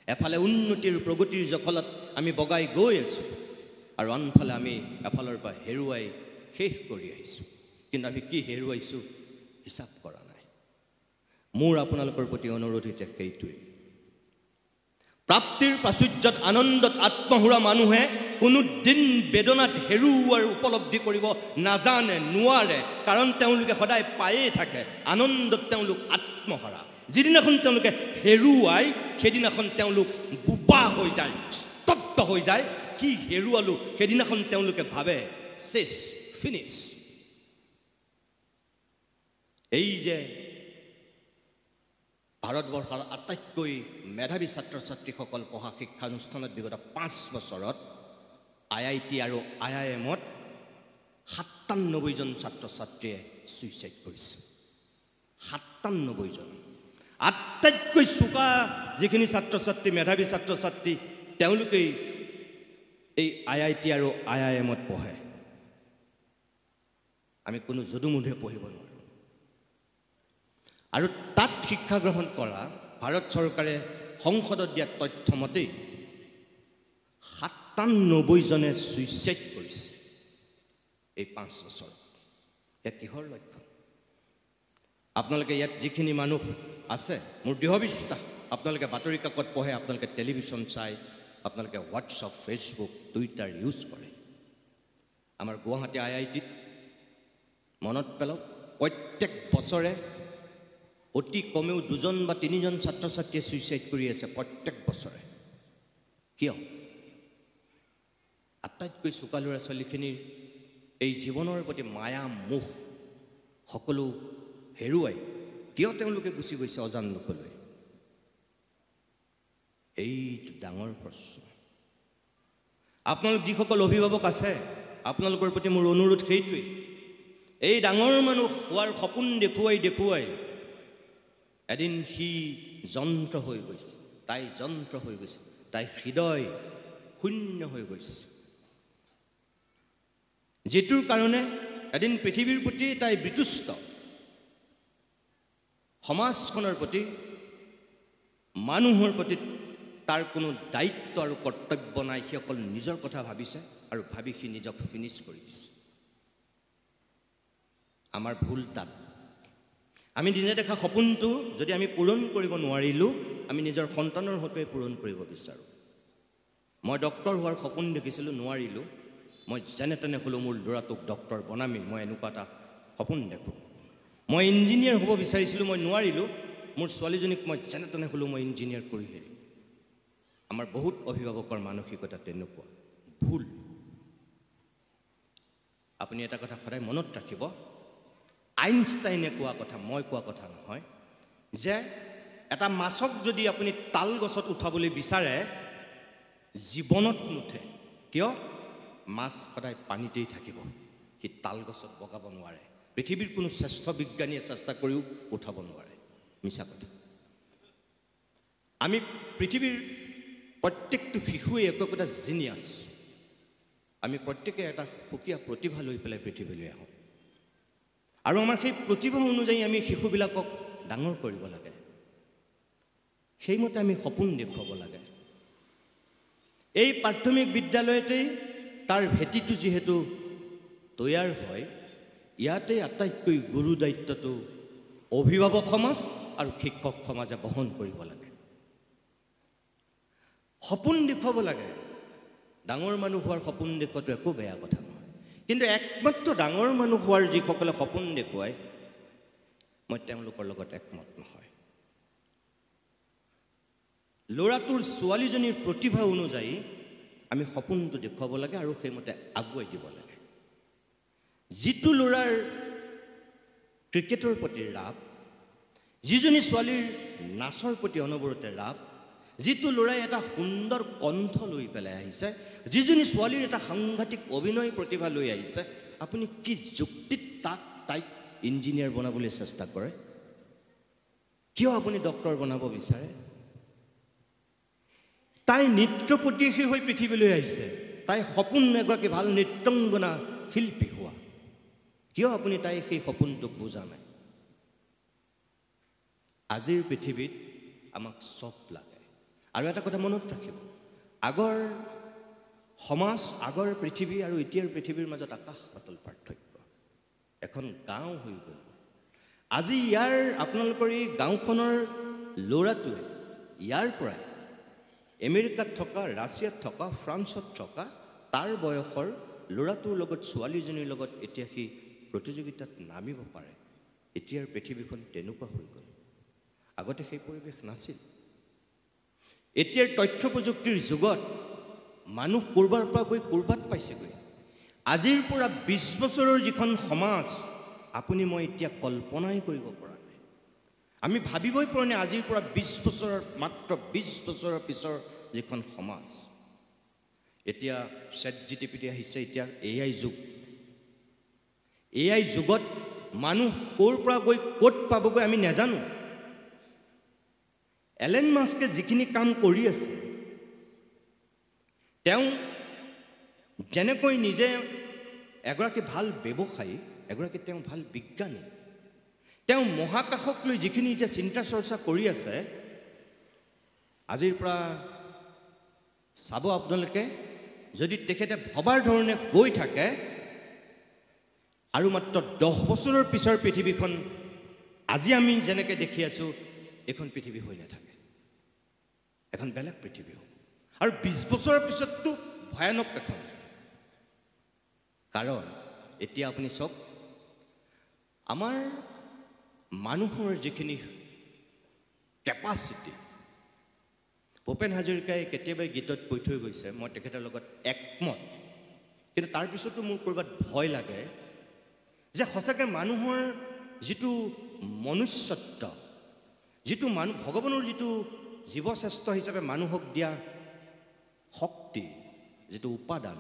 এফালে উন্নতিৰ প্ৰগতিৰ জখলাত আমি বগাই গৈ আছোঁ আৰু আনফালে আমি এফালৰ পৰা হেৰুৱাই শেষ কৰি আহিছোঁ। কিন্তু আমি কি হেৰুৱাইছোঁ হিচাপ কৰা নাই। মোৰ আপোনালোকৰ প্ৰতি অনুৰোধ এতিয়া সেইটোৱেই, প্ৰাপ্তিৰ প্ৰাচুৰ্যত আনন্দত আত্মহুৰা মানুহে কোনো দিন বেদনাত হেৰুৱাৰ উপলব্ধি কৰিব নাজানে, নোৱাৰে, কাৰণ তেওঁলোকে সদায় পায়েই থাকে। আনন্দত তেওঁলোক আত্মহাৰা। যিদিনাখন তেওঁলোকে হেৰুৱাই সেইদিনাখন তেওঁলোক বোবা হৈ যায়, স্তব্ধ হৈ যায়। কি হেৰুৱালো সেইদিনাখন তেওঁলোকে ভাবে শেষ, ফিনিছ। এই যে ভাৰতবৰ্ষৰ আটাইতকৈ মেধাৱী ছাত্ৰ ছাত্ৰীসকল পঢ়া শিক্ষানুষ্ঠানত বিগত 5 বছৰত IIT আৰু IIMত 97 জন ছাত্ৰ ছাত্ৰীয়ে ছুইচাইড কৰিছে। 97 জন। আটাইতকৈ চোকা যিখিনি ছাত্ৰ ছাত্ৰী, মেধাৱী ছাত্ৰ ছাত্ৰী, তেওঁলোকেই এই IIT আৰু IIMত পঢ়ে। আমি কোনো যদুমধুৰে পঢ়িব নোৱাৰোঁ। আৰু তাত শিক্ষা গ্ৰহণ কৰা ভাৰত চৰকাৰে সংসদত দিয়া তথ্য মতেই 97 জনে ছুইচাইড কৰিছে এই 5 বছৰত। এয়া কিহৰ লক্ষ্য? আপোনালোকে ইয়াত যিখিনি মানুহ আছে, মোৰ দৃঢ় বিশ্বাস আপোনালোকে বাতৰি কাকত পঢ়ে, আপোনালোকে টেলিভিশ্যন চাই, আপোনালোকে হোৱাটছআপ, ফেচবুক, টুইটাৰ ইউজ কৰে। আমাৰ গুৱাহাটী IITত মনত পেলাওক, প্ৰত্যেক বছৰে অতি কমেও 2জন বা 3জন ছাত্ৰ ছাত্ৰীয়ে ছুইচাইড কৰি আছে প্ৰত্যেক বছৰে। কিয়? আটাইতকৈ চোকা ল'ৰা ছোৱালীখিনিৰ এই জীৱনৰ প্ৰতি মায়া মোহ সকলো হেৰুৱাই কিয় তেওঁলোকে গুচি গৈছে অজান লোকলৈ? এইটো ডাঙৰ প্ৰশ্ন। আপোনালোক যিসকল অভিভাৱক আছে, আপোনালোকৰ প্ৰতি মোৰ অনুৰোধ সেইটোৱেই, এই ডাঙৰ মানুহ হোৱাৰ সপোন দেখুৱাই এদিন সি যন্ত্ৰ হৈ গৈছে, তাই যন্ত্ৰ হৈ গৈছে, তাই হৃদয় শূন্য হৈ গৈছে, যিটোৰ কাৰণে এদিন পৃথিৱীৰ প্ৰতি তাই বিতুষ্ট, সমাজখনৰ প্ৰতি, মানুহৰ প্ৰতি তাৰ কোনো দায়িত্ব আৰু কৰ্তব্য নাই। সি অকল নিজৰ কথা ভাবিছে আৰু ভাবি সি নিজক ফিনিছ কৰি দিছে। আমাৰ ভুল তাত। আমি নিজে দেখা সপোনটো যদি আমি পূৰণ কৰিব নোৱাৰিলোঁ, আমি নিজৰ সন্তানৰ হতুৱাই পূৰণ কৰিব বিচাৰোঁ। মই ডক্টৰ হোৱাৰ সপোন দেখিছিলোঁ, নোৱাৰিলোঁ। মই যেনে তেনে হ'লেও মোৰ ল'ৰাটোক ডক্টৰ বনামেই, মই এনেকুৱা এটা সপোন দেখোঁ। মই ইঞ্জিনিয়াৰ হ'ব বিচাৰিছিলোঁ, মই নোৱাৰিলোঁ। মোৰ ছোৱালীজনীক মই যেনে তেনে হ'লেও মই ইঞ্জিনিয়াৰ কৰি হেৰিম। আমাৰ বহুত অভিভাৱকৰ মানসিকতা তেনেকুৱা, ভুল। আপুনি এটা কথা সদায় মনত ৰাখিব, আইনষ্টাইনে কোৱা কথা, মই কোৱা কথা নহয়, যে এটা মাছক যদি আপুনি তাল গছত উঠাবলৈ বিচাৰে, জীৱনত নুঠে। কিয়? মাছ সদায় পানীতেই থাকিব, সি তাল গছত বগাব নোৱাৰে। পৃথিৱীৰ কোনো শ্ৰেষ্ঠ বিজ্ঞানীয়ে চেষ্টা কৰিও উঠাব নোৱাৰে। মিছা কথা। আমি পৃথিৱীৰ প্ৰত্যেকটো শিশুৱে একোটা জিনিয়াছ। আমি প্ৰত্যেকে এটা সুকীয়া প্ৰতিভা লৈ পেলাই পৃথিৱীলৈ আহোঁ, আৰু আমাৰ সেই প্ৰতিভা অনুযায়ী আমি শিশুবিলাকক ডাঙৰ কৰিব লাগে। সেইমতে আমি সপোন দেখুৱাব লাগে। এই প্ৰাথমিক বিদ্যালয়তেই তাৰ ভেটিটো যিহেতু তৈয়াৰ হয়, ইয়াতেই আটাইতকৈ গুৰু দায়িত্বটো অভিভাৱক সমাজ আৰু শিক্ষক সমাজে বহন কৰিব লাগে। সপোন দেখুৱাব লাগে ডাঙৰ মানুহ হোৱাৰ সপোন দেখুৱাটো একো বেয়া কথা নহয় কিন্তু একমাত্ৰ ডাঙৰ মানুহ হোৱাৰ যিসকলে সপোন দেখুৱায় মই তেওঁলোকৰ লগত একমত নহয় ল'ৰাটোৰ ছোৱালীজনীৰ প্ৰতিভা অনুযায়ী আমি সপোনটো দেখুৱাব লাগে আৰু সেইমতে আগুৱাই দিব লাগে যিটো ল'ৰাৰ ক্ৰিকেটৰ প্ৰতি ৰাপ যিজনী ছোৱালীৰ নাচৰ প্ৰতি অনবৰতে ৰাপ যিটো ল'ৰাই এটা সুন্দৰ কণ্ঠ লৈ পেলাই আহিছে যিজনী ছোৱালীৰ এটা সাংঘাতিক অভিনয় প্ৰতিভা লৈ আহিছে আপুনি কি যুক্তিত তাইক ইঞ্জিনিয়াৰ বনাবলৈ চেষ্টা কৰে কিয় আপুনি ডক্টৰ বনাব বিচাৰে তাই নৃত্যপটীয়সী হৈ পৃথিৱীলৈ আহিছে তাই সপোন এগৰাকী ভাল নৃত্যাংগনা শিল্পী হোৱা কিয় আপুনি তাই সেই সপোনটোক বুজা নাই আজিৰ পৃথিৱীত আমাক চব লাগে আৰু এটা কথা মনত ৰাখিব আগৰ সমাজ আগৰ পৃথিৱী আৰু এতিয়াৰ পৃথিৱীৰ মাজত আকাশ পাতাল পাৰ্থক্য এখন গাঁও হৈ গ'ল আজি ইয়াৰ আপোনালোকৰ এই গাঁওখনৰ ল'ৰাটোৱে ইয়াৰ পৰাই আমেৰিকাত থকা ৰাছিয়াত থকা ফ্ৰান্সত থকা তাৰ বয়সৰ ল'ৰাটোৰ লগত ছোৱালীজনীৰ লগত এতিয়া সি প্ৰতিযোগিতাত নামিব পাৰে এতিয়াৰ পৃথিৱীখন তেনেকুৱা হৈ গ'ল আগতে সেই পৰিৱেশ নাছিল এতিয়াৰ তথ্য প্ৰযুক্তিৰ যুগত মানুহ কৰবাৰ পৰা গৈ কৰবাত পাইছেগৈ আজিৰ পৰা 20 বছৰৰ যিখন সমাজ আপুনি মই এতিয়া কল্পনাই কৰিব পৰা নাই আমি ভাবিবই পৰা নাই আজিৰ পৰা 20 বছৰৰ মাত্ৰ 20 বছৰৰ পিছৰ যিখন সমাজ এতিয়া ChatGPT আহিছে এতিয়া AI যুগ AI যুগত মানুহ ক'ৰ পৰা গৈ ক'ত পাবগৈ আমি নাজানো এলেন মাস্কে যিখিনি কাম কৰি আছে তেওঁ যেনেকৈ নিজে এগৰাকী ভাল ব্যৱসায়ী এগৰাকী তেওঁ ভাল বিজ্ঞানী তেওঁ মহাকাশক লৈ যিখিনি এতিয়া চিন্তা চৰ্চা কৰি আছে আজিৰ পৰা চাব আপোনালোকে যদি তেখেতে ভবাৰ ধৰণে গৈ থাকে আৰু মাত্ৰ 10 বছৰৰ পিছৰ পৃথিৱীখন আজি আমি যেনেকৈ দেখি আছো এখন পৃথিৱী হৈ নাথাকে এখন বেলেগ পৃথিৱী হ'ব আৰু 20 বছৰৰ পিছততো ভয়ানক এখন কাৰণ এতিয়া আপুনি চাওক আমাৰ মানুহৰ যিখিনি কেপাচিটি ভূপেন হাজৰিকাই কেতিয়াবা গীতত কৈ থৈ গৈছে মই তেখেতৰ লগত একমত কিন্তু তাৰ পিছতো মোৰ কৰবাত ভয় লাগে যে সঁচাকে মানুহৰ যিটো মনুষ্যত্ব যিটো মানুহ ভগৱানৰ যিটো জীৱশ্ৰেষ্ঠ হিচাপে মানুহক দিয়া শক্তি যিটো উপাদান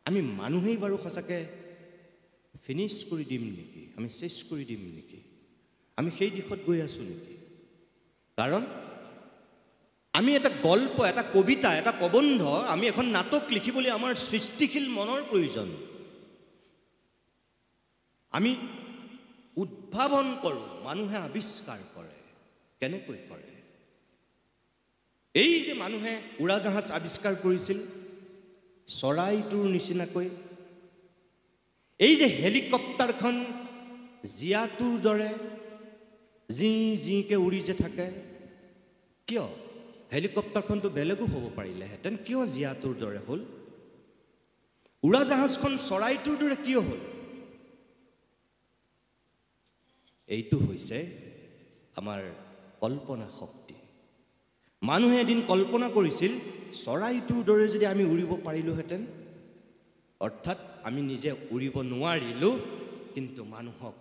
আমি মানুহেই বাৰু সঁচাকে ফিনিশ কৰি দিম নেকি আমি শেষ কৰি দিম নেকি আমি সেই দিশত গৈ আছো নেকি কাৰণ আমি এটা গল্প এটা কবিতা এটা প্ৰবন্ধ আমি এখন নাটক লিখিবলৈ আমাৰ সৃষ্টিশীল মনৰ প্ৰয়োজন আমি উদ্ভাৱন কৰোঁ মানুহে আৱিষ্কাৰ কৰে কেনেকৈ কৰে এই যে মানুহে উৰাজাহাজ আৱিষ্কাৰ কৰিছিল চৰাইটোৰ নিচিনাকৈ এই যে হেলিকপ্টাৰখন জিয়াটোৰ দৰে জিকে উৰি যে থাকে কিয় হেলিকপ্টাৰখনটো বেলেগো হ'ব পাৰিলেহেঁতেন কিয় জিয়াটোৰ দৰে হ'ল উৰাজাহাজখন চৰাইটোৰ দৰে কিয় হ'ল এইটো হৈছে আমাৰ কল্পনা শক্তি মানুহে এদিন কল্পনা কৰিছিল চৰাইটোৰ দৰে যদি আমি উৰিব পাৰিলোহেঁতেন অৰ্থাৎ আমি নিজে উৰিব নোৱাৰিলো কিন্তু মানুহক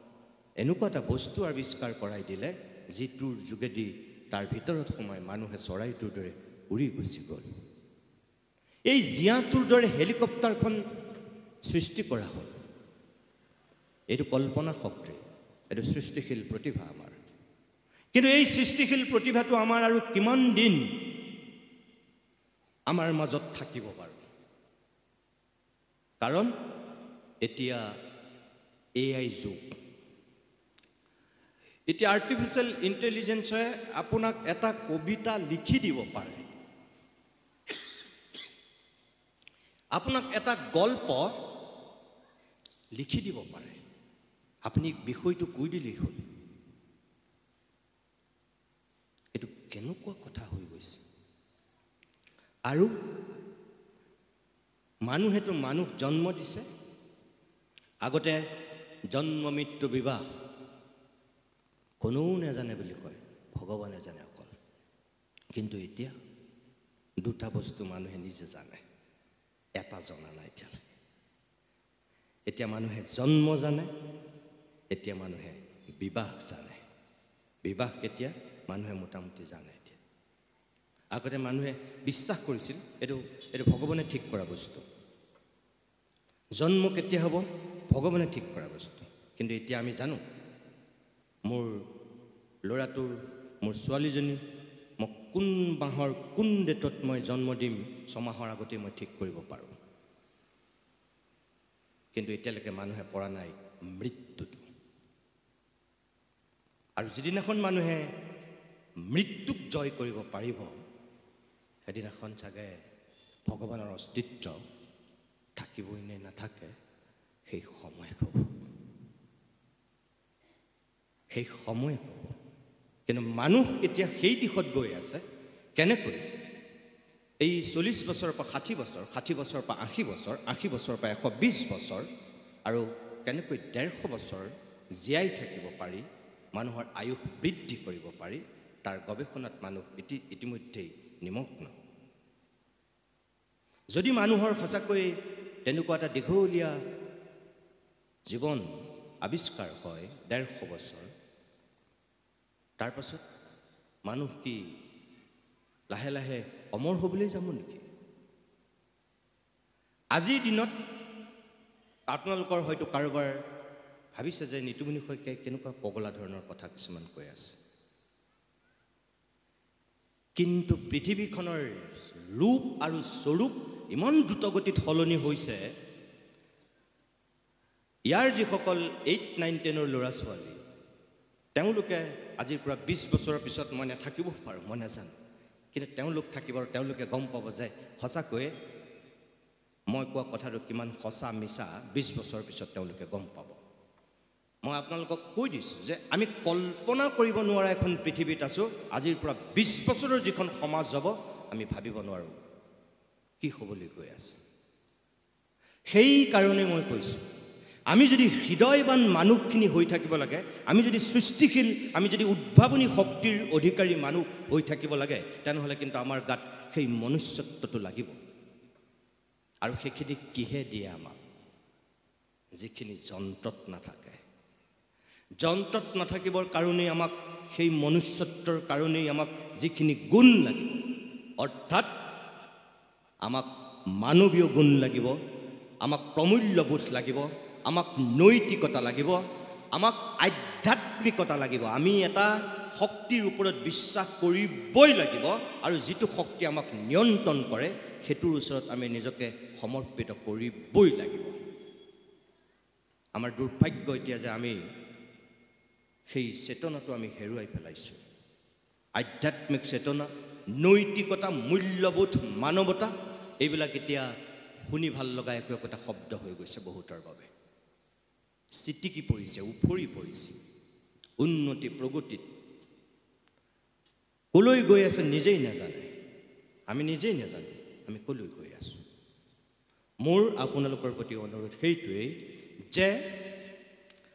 এনেকুৱা এটা বস্তু আৱিষ্কাৰ কৰাই দিলে যিটোৰ যোগেদি তাৰ ভিতৰত সোমাই মানুহে চৰাইটোৰ দৰে উৰি গুচি গ'ল এই জিয়াটোৰ দৰে হেলিকপ্টাৰখন সৃষ্টি কৰা হ'ল এইটো কল্পনা শক্তি এইটো সৃষ্টিশীল প্ৰতিভা আমাৰ কিন্তু এই সৃষ্টিশীল প্ৰতিভাটো আমাৰ আৰু কিমান দিন আমাৰ মাজত থাকিব বাৰু কাৰণ এতিয়া AI যুগ এতিয়া আৰ্টিফিচিয়েল ইন্টেলিজেন্সে আপোনাক এটা কবিতা লিখি দিব পাৰে আপোনাক এটা গল্প লিখি দিব পাৰে আপুনি বিষয়টো কৈ দিলেই হ'ল এইটো কেনেকুৱা কথা হৈ গৈছে আৰু মানুহেতো মানুহ জন্ম দিছে, আগতে জন্ম মৃত্যু বিবাহ কোনেও নাজানে বুলি কয়, ভগৱানে জানে অকল। কিন্তু এতিয়া দুটা বস্তু মানুহে নিজে জানে, এটা জনা নাই এতিয়ালৈকে। এতিয়া মানুহে জন্ম জানে, এতিয়া মানুহে বিবাহ জানে। বিবাহ কেতিয়া মানুহে মোটামুটি জানে এতিয়া। আগতে মানুহে বিশ্বাস কৰিছিল এইটো ভগৱানে ঠিক কৰা বস্তু। জন্ম কেতিয়া হ'ব ভগৱানে ঠিক কৰা বস্তু। কিন্তু এতিয়া আমি জানো মোৰ ল'ৰাটোৰ, মোৰ ছোৱালীজনী মই কোন মাহৰ কোন ডেটত মই জন্ম দিম 6 মাহৰ আগতে মই ঠিক কৰিব পাৰোঁ। কিন্তু এতিয়ালৈকে মানুহে পৰা নাই মৃত্যুটো। আৰু যিদিনাখন মানুহে মৃত্যুক জয় কৰিব পাৰিব, সেইদিনাখন চাগে ভগৱানৰ অস্তিত্ব থাকিবই নে নাথাকে সেই সময়ে ক'ব, সেই সময়ে ক'ব। কিন্তু মানুহ এতিয়া সেই দিশত গৈ আছে। কেনেকৈ? এই 40 বছৰৰ পৰা 60 বছৰ, 60 বছৰৰ পৰা 80 বছৰ, 80 বছৰৰ পৰা 120 বছৰ, আৰু কেনেকৈ 150 বছৰ জীয়াই থাকিব পাৰি, মানুহৰ আয়ুস বৃদ্ধি কৰিব পাৰি, তাৰ গৱেষণাত মানুহ ইতিমধ্যেই নিমগ্ন। যদি মানুহৰ সঁচাকৈ তেনেকুৱা এটা দীঘলীয়া জীৱন আৱিষ্কাৰ হয় 150 বছৰ, তাৰ পাছত মানুহ কি লাহে লাহে অমৰ হ'বলৈ যাব নেকি? আজিৰ দিনত আপোনালোকৰ হয়তো কাৰোবাৰ ভাবিছে যে নিতুমণি শইকীয়াই কেনেকুৱা পগলা ধৰণৰ কথা কিছুমান কৈ আছে। কিন্তু পৃথিৱীখনৰ ৰূপ আৰু স্বৰূপ ইমান দ্ৰুতগতিত সলনি হৈছে, ইয়াৰ যিসকল 8, 9, 10ৰ ল'ৰা ছোৱালী, তেওঁলোকে আজিৰ পৰা 20 বছৰৰ পিছত মই নাথাকিব পাৰোঁ, মই নাজানো। কিন্তু তেওঁলোক থাকিব আৰু তেওঁলোকে গম পাব যে সঁচাকৈ মই কোৱা কথাটো কিমান সঁচা মিছা 20 বছৰৰ পিছত তেওঁলোকে গম পাব। মই আপোনালোকক কৈ দিছোঁ যে আমি কল্পনা কৰিব নোৱাৰা এখন পৃথিৱীত আছোঁ। আজিৰ পৰা 20 বছৰৰ যিখন সমাজ হ'ব আমি ভাবিব নোৱাৰোঁ কি হ'বলৈ গৈ আছে। সেই কাৰণে মই কৈছোঁ, আমি যদি হৃদয়বান মানুহখিনি হৈ থাকিব লাগে, আমি যদি সৃষ্টিশীল, আমি যদি উদ্ভাৱনী শক্তিৰ অধিকাৰী মানুহ হৈ থাকিব লাগে, তেনেহ'লে কিন্তু আমাৰ গাত সেই মনুষ্যত্বটো লাগিব। আৰু সেইখিনি কিহে দিয়ে আমাক? যিখিনি যন্ত্ৰত নাথাকে। যন্ত্ৰত নাথাকিবৰ কাৰণেই আমাক সেই মনুষ্যত্বৰ কাৰণেই আমাক যিখিনি গুণ লাগিব, অৰ্থাৎ আমাক মানৱীয় গুণ লাগিব, আমাক প্ৰমূল্যবোধ লাগিব, আমাক নৈতিকতা লাগিব, আমাক আধ্যাত্মিকতা লাগিব। আমি এটা শক্তিৰ ওপৰত বিশ্বাস কৰিবই লাগিব, আৰু যিটো শক্তি আমাক নিয়ন্ত্ৰণ কৰে সেইটোৰ ওচৰত আমি নিজকে সমৰ্পিত কৰিবই লাগিব। আমাৰ দুৰ্ভাগ্য এতিয়া যে আমি সেই চেতনাটো আমি হেৰুৱাই পেলাইছোঁ। আধ্যাত্মিক চেতনা, নৈতিকতা, মূল্যবোধ, মানৱতা, এইবিলাক এতিয়া শুনি ভাল লগা একো একোটা শব্দ হৈ গৈছে বহুতৰ বাবে। চিটিকি পৰিছে, উফৰি পৰিছে উন্নতি প্ৰগতিত। কলৈ গৈ আছে নিজেই নাজানে, আমি নিজেই নাজানো আমি কলৈ গৈ আছোঁ। মোৰ আপোনালোকৰ প্ৰতি অনুৰোধ সেইটোৱেই যে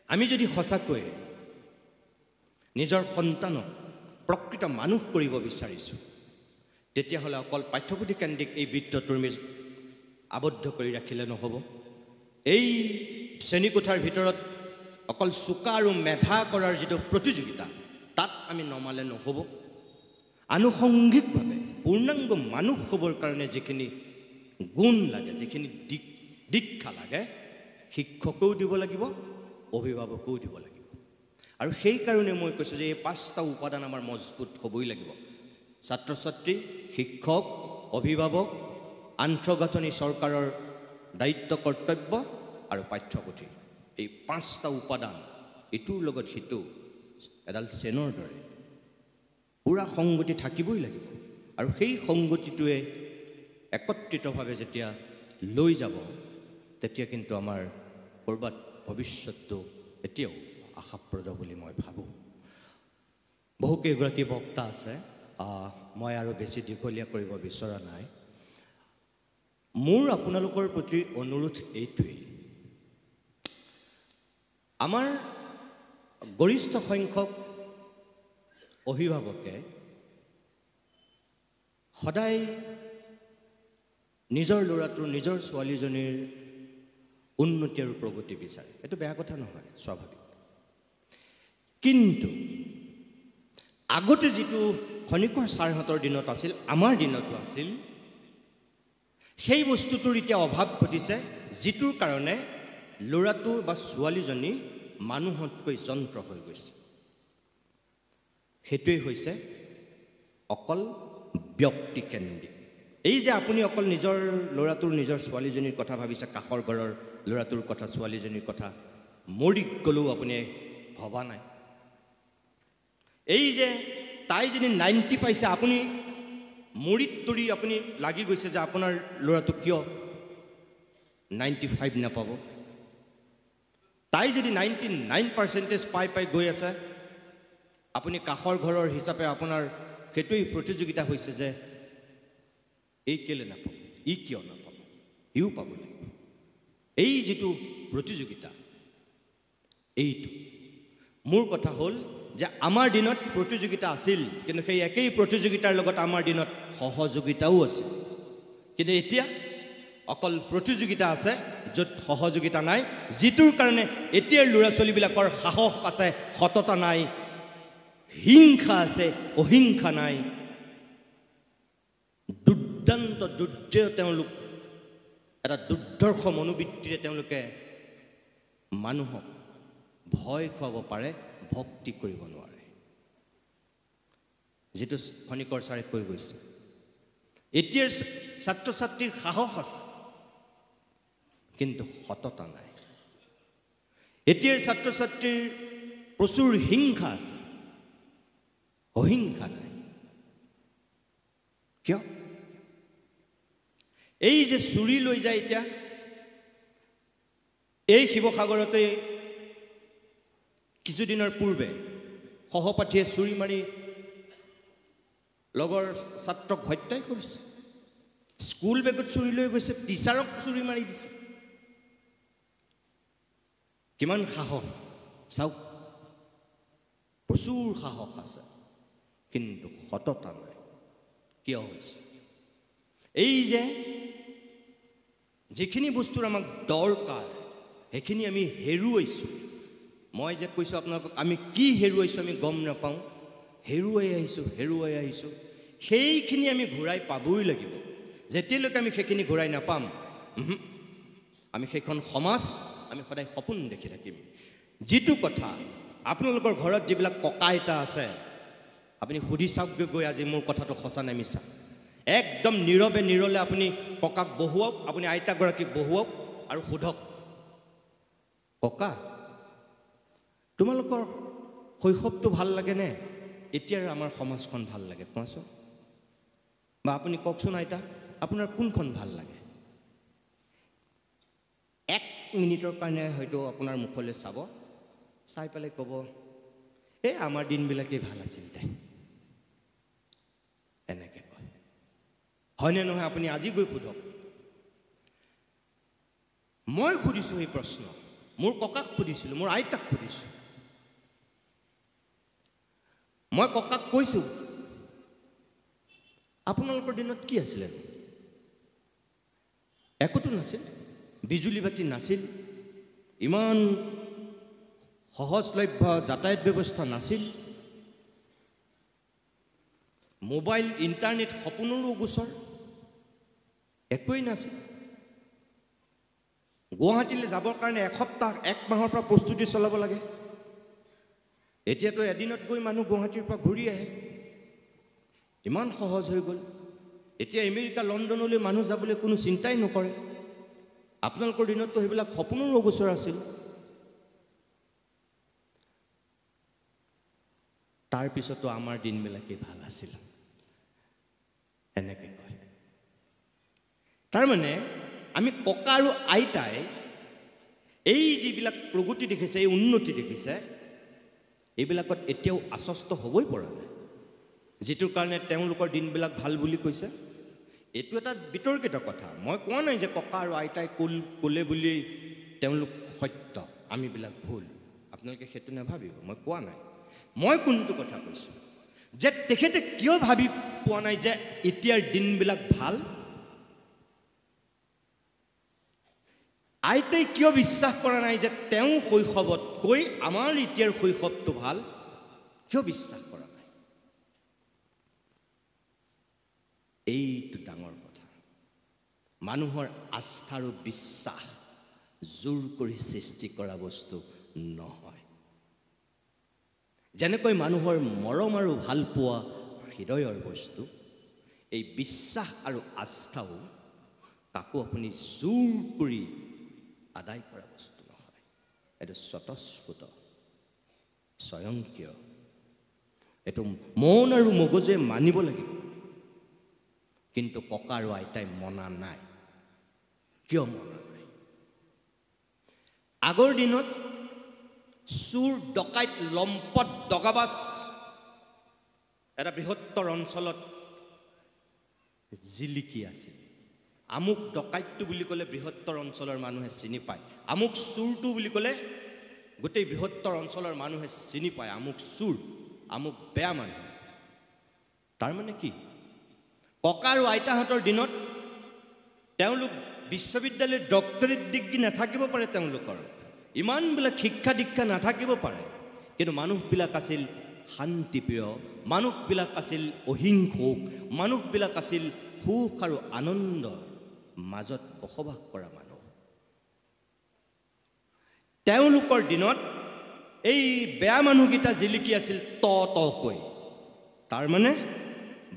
আমি যদি সঁচাকৈ নিজৰ সন্তানক প্ৰকৃত মানুহ কৰিব বিচাৰিছোঁ, তেতিয়াহ'লে অকল পাঠ্যপুথিকেন্দ্ৰিক এই বৃত্তটোৰ আবদ্ধ কৰি ৰাখিলে নহ'ব। এই শ্ৰেণীকোঠাৰ ভিতৰত অকল চোকা আৰু মেধা কৰাৰ যিটো প্ৰতিযোগিতা, তাত আমি নমালে নহ'ব। আনুষংগিকভাৱে পূৰ্ণাংগ মানুহ হ'বৰ কাৰণে যিখিনি গুণ লাগে, যিখিনি দীক্ষা লাগে, শিক্ষকেও দিব লাগিব, অভিভাৱকেও দিব লাগিব। আৰু সেইকাৰণে মই কৈছোঁ যে এই 5টা উপাদান আমাৰ মজবুত হ'বই লাগিব। ছাত্ৰ ছাত্ৰী, শিক্ষক, অভিভাৱক, আন্তঃগাঁথনি চৰকাৰৰ দায়িত্ব কৰ্তব্য আৰু পাঠ্যপুথি। এই 5টা উপাদান ইটোৰ লগত সিটো এডাল চেনৰ দৰে পূৰা সংগতি থাকিবই লাগিব। আৰু সেই সংগতিটোৱে একত্ৰিতভাৱে যেতিয়া লৈ যাব, তেতিয়া কিন্তু আমাৰ ক'ৰবাত ভৱিষ্যতটো এতিয়াও আশাপ্ৰদ বুলি মই ভাবোঁ। বহুকেইগৰাকী বক্তা আছে, মই আৰু বেছি দীঘলীয়া কৰিব বিচৰা নাই। মোৰ আপোনালোকৰ প্ৰতি অনুৰোধ এইটোৱেই, আমাৰ গৰিষ্ঠ সংখ্যক অভিভাৱকে সদায় নিজৰ ল'ৰাটোৰ নিজৰ ছোৱালীজনীৰ উন্নতি আৰু প্ৰগতি বিচাৰে। এইটো বেয়া কথা নহয়, স্বাভাৱিক। কিন্তু আগতে যিটো খনিকৰ ছাৰহঁতৰ দিনত আছিল, আমাৰ দিনতো আছিল, সেই বস্তুটোৰ এতিয়া অভাৱ ঘটিছে, যিটোৰ কাৰণে ল'ৰাটো বা ছোৱালীজনী মানুহতকৈ যন্ত্ৰ হৈ গৈছে। সেইটোৱেই হৈছে অকল ব্যক্তিকেন্দ্ৰিক। এই যে আপুনি অকল নিজৰ ল'ৰাটোৰ নিজৰ ছোৱালীজনীৰ কথা ভাবিছে, কাষৰ ঘৰৰ ল'ৰাটোৰ কথা ছোৱালীজনীৰ কথা মৰি গ'লেও আপুনি ভবা নাই। এই যে তাই যদি 90 পাইছে, আপুনি মৰিত তৰি আপুনি লাগি গৈছে যে আপোনাৰ ল'ৰাটো কিয় 95 নাপাব। তাই যদি 99% পাই গৈ আছে, আপুনি কাষৰ ঘৰৰ হিচাপে আপোনাৰ সেইটোৱেই প্ৰতিযোগিতা হৈছে যে এই কেলে নাপাব, ই কিয় নাপাব, ইও পাব লাগিব। এই যিটো প্ৰতিযোগিতা, এইটো মোৰ কথা হ'ল যে আমাৰ দিনত প্ৰতিযোগিতা আছিল, কিন্তু সেই একেই প্ৰতিযোগিতাৰ লগত আমাৰ দিনত সহযোগিতাও আছিল। কিন্তু এতিয়া অকল প্ৰতিযোগিতা আছে, য'ত সহযোগিতা নাই, যিটোৰ কাৰণে এতিয়াৰ ল'ৰা ছোৱালীবিলাকৰ সাহস আছে, সততা নাই, হিংসা আছে, অহিংসা নাই, দুৰ্দান্ত দুৰ্যয় তেওঁলোক এটা দুৰ্ধৰ্ষ মনোবৃত্তিৰে তেওঁলোকে মানুহক ভয় খুৱাব পাৰে, ভক্তি কৰিব নোৱাৰে। যিটো খনিকৰ ছাৰে কৈ গৈছে, এতিয়াৰ ছাত্ৰ ছাত্ৰীৰ সাহস আছে কিন্তু সততা নাই। এতিয়াৰ ছাত্ৰ ছাত্ৰীৰ প্ৰচুৰ হিংসা আছে, অহিংসা নাই। কিয়? এই যে চুৰি লৈ যায়, এতিয়া এই শিৱসাগৰতে কিছুদিনৰ পূৰ্বে সহপাঠীয়ে চুৰি মাৰি লগৰ ছাত্ৰক হত্যাই কৰিছে। স্কুল বেগত চুৰি লৈ গৈছে, টিচাৰক চুৰি মাৰি দিছে। কিমান সাহস চাওক, প্ৰচুৰ সাহস আছে কিন্তু সততা নাই। কিয় হৈছে? এই যে যিখিনি বস্তুৰ আমাক দৰকাৰ সেইখিনি আমি হেৰুৱাইছোঁ। মই যে কৈছোঁ আপোনালোকক, আমি কি হেৰুৱাইছোঁ আমি গম নাপাওঁ, হেৰুৱাই আহিছোঁ। সেইখিনি আমি ঘূৰাই পাবই লাগিব। যেতিয়ালৈকে আমি সেইখিনি ঘূৰাই নাপাম, আমি সেইখন সমাজ আমি সদায় সপোন দেখি থাকিম। যিটো কথা আপোনালোকৰ ঘৰত যিবিলাক ককা আইতা আছে, আপুনি সুধি চাওকগৈ গৈ আজি মোৰ কথাটো সঁচা নে মিছা। একদম নীৰৱে নিৰলে আপুনি ককাক বহুৱাওক, আপুনি আইতাগৰাকীক বহুৱাওক আৰু সোধক, ককা তোমালোকৰ শৈশৱটো ভাল লাগেনে এতিয়াৰ আমাৰ সমাজখন ভাল লাগে, কোৱাচোন? বা আপুনি কওকচোন আইতা, আপোনাৰ কোনখন ভাল লাগে? 1 মিনিটৰ কাৰণে হয়তো আপোনাৰ মুখলৈ চাব, চাই পেলাই ক'ব, এই আমাৰ দিনবিলাকেই ভাল আছিল দে, এনেকৈ কয়। হয়নে নহয়? আপুনি আজি গৈ সোধক। মই সুধিছোঁ এই প্ৰশ্ন, মোৰ ককাক সুধিছিলোঁ, মোৰ আইতাক সুধিছোঁ। মই ককাক কৈছোঁ, আপোনালোকৰ দিনত কি আছিলে? একোতো নাছিল, বিজুলী বাতি নাছিল, ইমান সহজলভ্য যাতায়াত ব্যৱস্থা নাছিল, মোবাইল ইণ্টাৰনেট সপোনৰো গোচৰ একোৱেই নাছিল। গুৱাহাটীলৈ যাবৰ কাৰণে এসপ্তাহ 1 মাহৰ পৰা প্ৰস্তুতি চলাব লাগে। এতিয়াতো এদিনত গৈ মানুহ গুৱাহাটীৰ পৰা ঘূৰি আহে, ইমান সহজ হৈ গ'ল। এতিয়া আমেৰিকা লণ্ডনলৈ মানুহ যাবলৈ কোনো চিন্তাই নকৰে। আপোনালোকৰ দিনততো সেইবিলাক সপোনৰো গোচৰ আছিল। তাৰপিছতো আমাৰ দিনবিলাকেই ভাল আছিল, এনেকৈ কয়। তাৰমানে আমি ককা আৰু আইতাই এই যিবিলাক প্ৰগতি দেখিছে, এই উন্নতি দেখিছে, এইবিলাকত এতিয়াও আশ্বস্ত হ'বই পৰা নাই। যিটোৰ কাৰণে তেওঁলোকৰ দিনবিলাক ভাল বুলি কৈছে, এইটো এটা বিতৰ্কিত কথা। মই কোৱা নাই যে ককা আৰু আইতাই ক'লে বুলি তেওঁলোক সত্য, আমিবিলাক ভুল, আপোনালোকে সেইটো নাভাবিব, মই কোৱা নাই। মই কোনটো কথা কৈছোঁ যে তেখেতে কিয় ভাবি পোৱা নাই যে এতিয়াৰ দিনবিলাক ভাল? আইতাই কিয় বিশ্বাস কৰা নাই যে তেওঁ শৈশৱতকৈ আমাৰ এতিয়াৰ শৈশৱটো ভাল? কিয় বিশ্বাস কৰা নাই? এইটো ডাঙৰ কথা। মানুহৰ আস্থা আৰু বিশ্বাস জোৰ কৰি সৃষ্টি কৰা বস্তু নহয়। যেনেকৈ মানুহৰ মৰম আৰু ভাল পোৱা হৃদয়ৰ বস্তু, এই বিশ্বাস আৰু আস্থাও কাকো আপুনি জোৰ কৰি আদায় কৰা বস্তু নহয়। এইটো স্বতঃস্ফূৰ্ত, স্বয়ংক্ৰিয়। এইটো মন আৰু মগজুৱে মানিব লাগিব। কিন্তু ককা আৰু আইতাই মনা নাই। কিয় মনা নাই? আগৰ দিনত চুৰ, ডকাইত, লম্পট, দগাবাজ এটা বৃহত্তৰ অঞ্চলত জিলিকি আছিল। আমুক ডকাইতটো বুলি ক'লে বৃহত্তৰ অঞ্চলৰ মানুহে চিনি পায়। আমুক চুৰটো বুলি ক'লে গোটেই বৃহত্তৰ অঞ্চলৰ মানুহে চিনি পায়। আমুক চুৰ, আমুক বেয়া মানুহ। তাৰমানে কি? ককা আৰু আইতাহঁতৰ দিনত তেওঁলোক বিশ্ববিদ্যালয়ৰ ডক্টৰেট ডিগ্ৰী নাথাকিব পাৰে, তেওঁলোকৰ ইমানবিলাক শিক্ষা দীক্ষা নাথাকিব পাৰে, কিন্তু মানুহবিলাক আছিল শান্তিপ্ৰিয়, মানুহবিলাক আছিল অহিংসুক, মানুহবিলাক আছিল সুখ আৰু আনন্দৰ মাজত বসবাস কৰা মানুহ। তেওঁলোকৰ দিনত এই বেয়া মানুহকেইটা জিলিকি আছিল তকৈ। তাৰমানে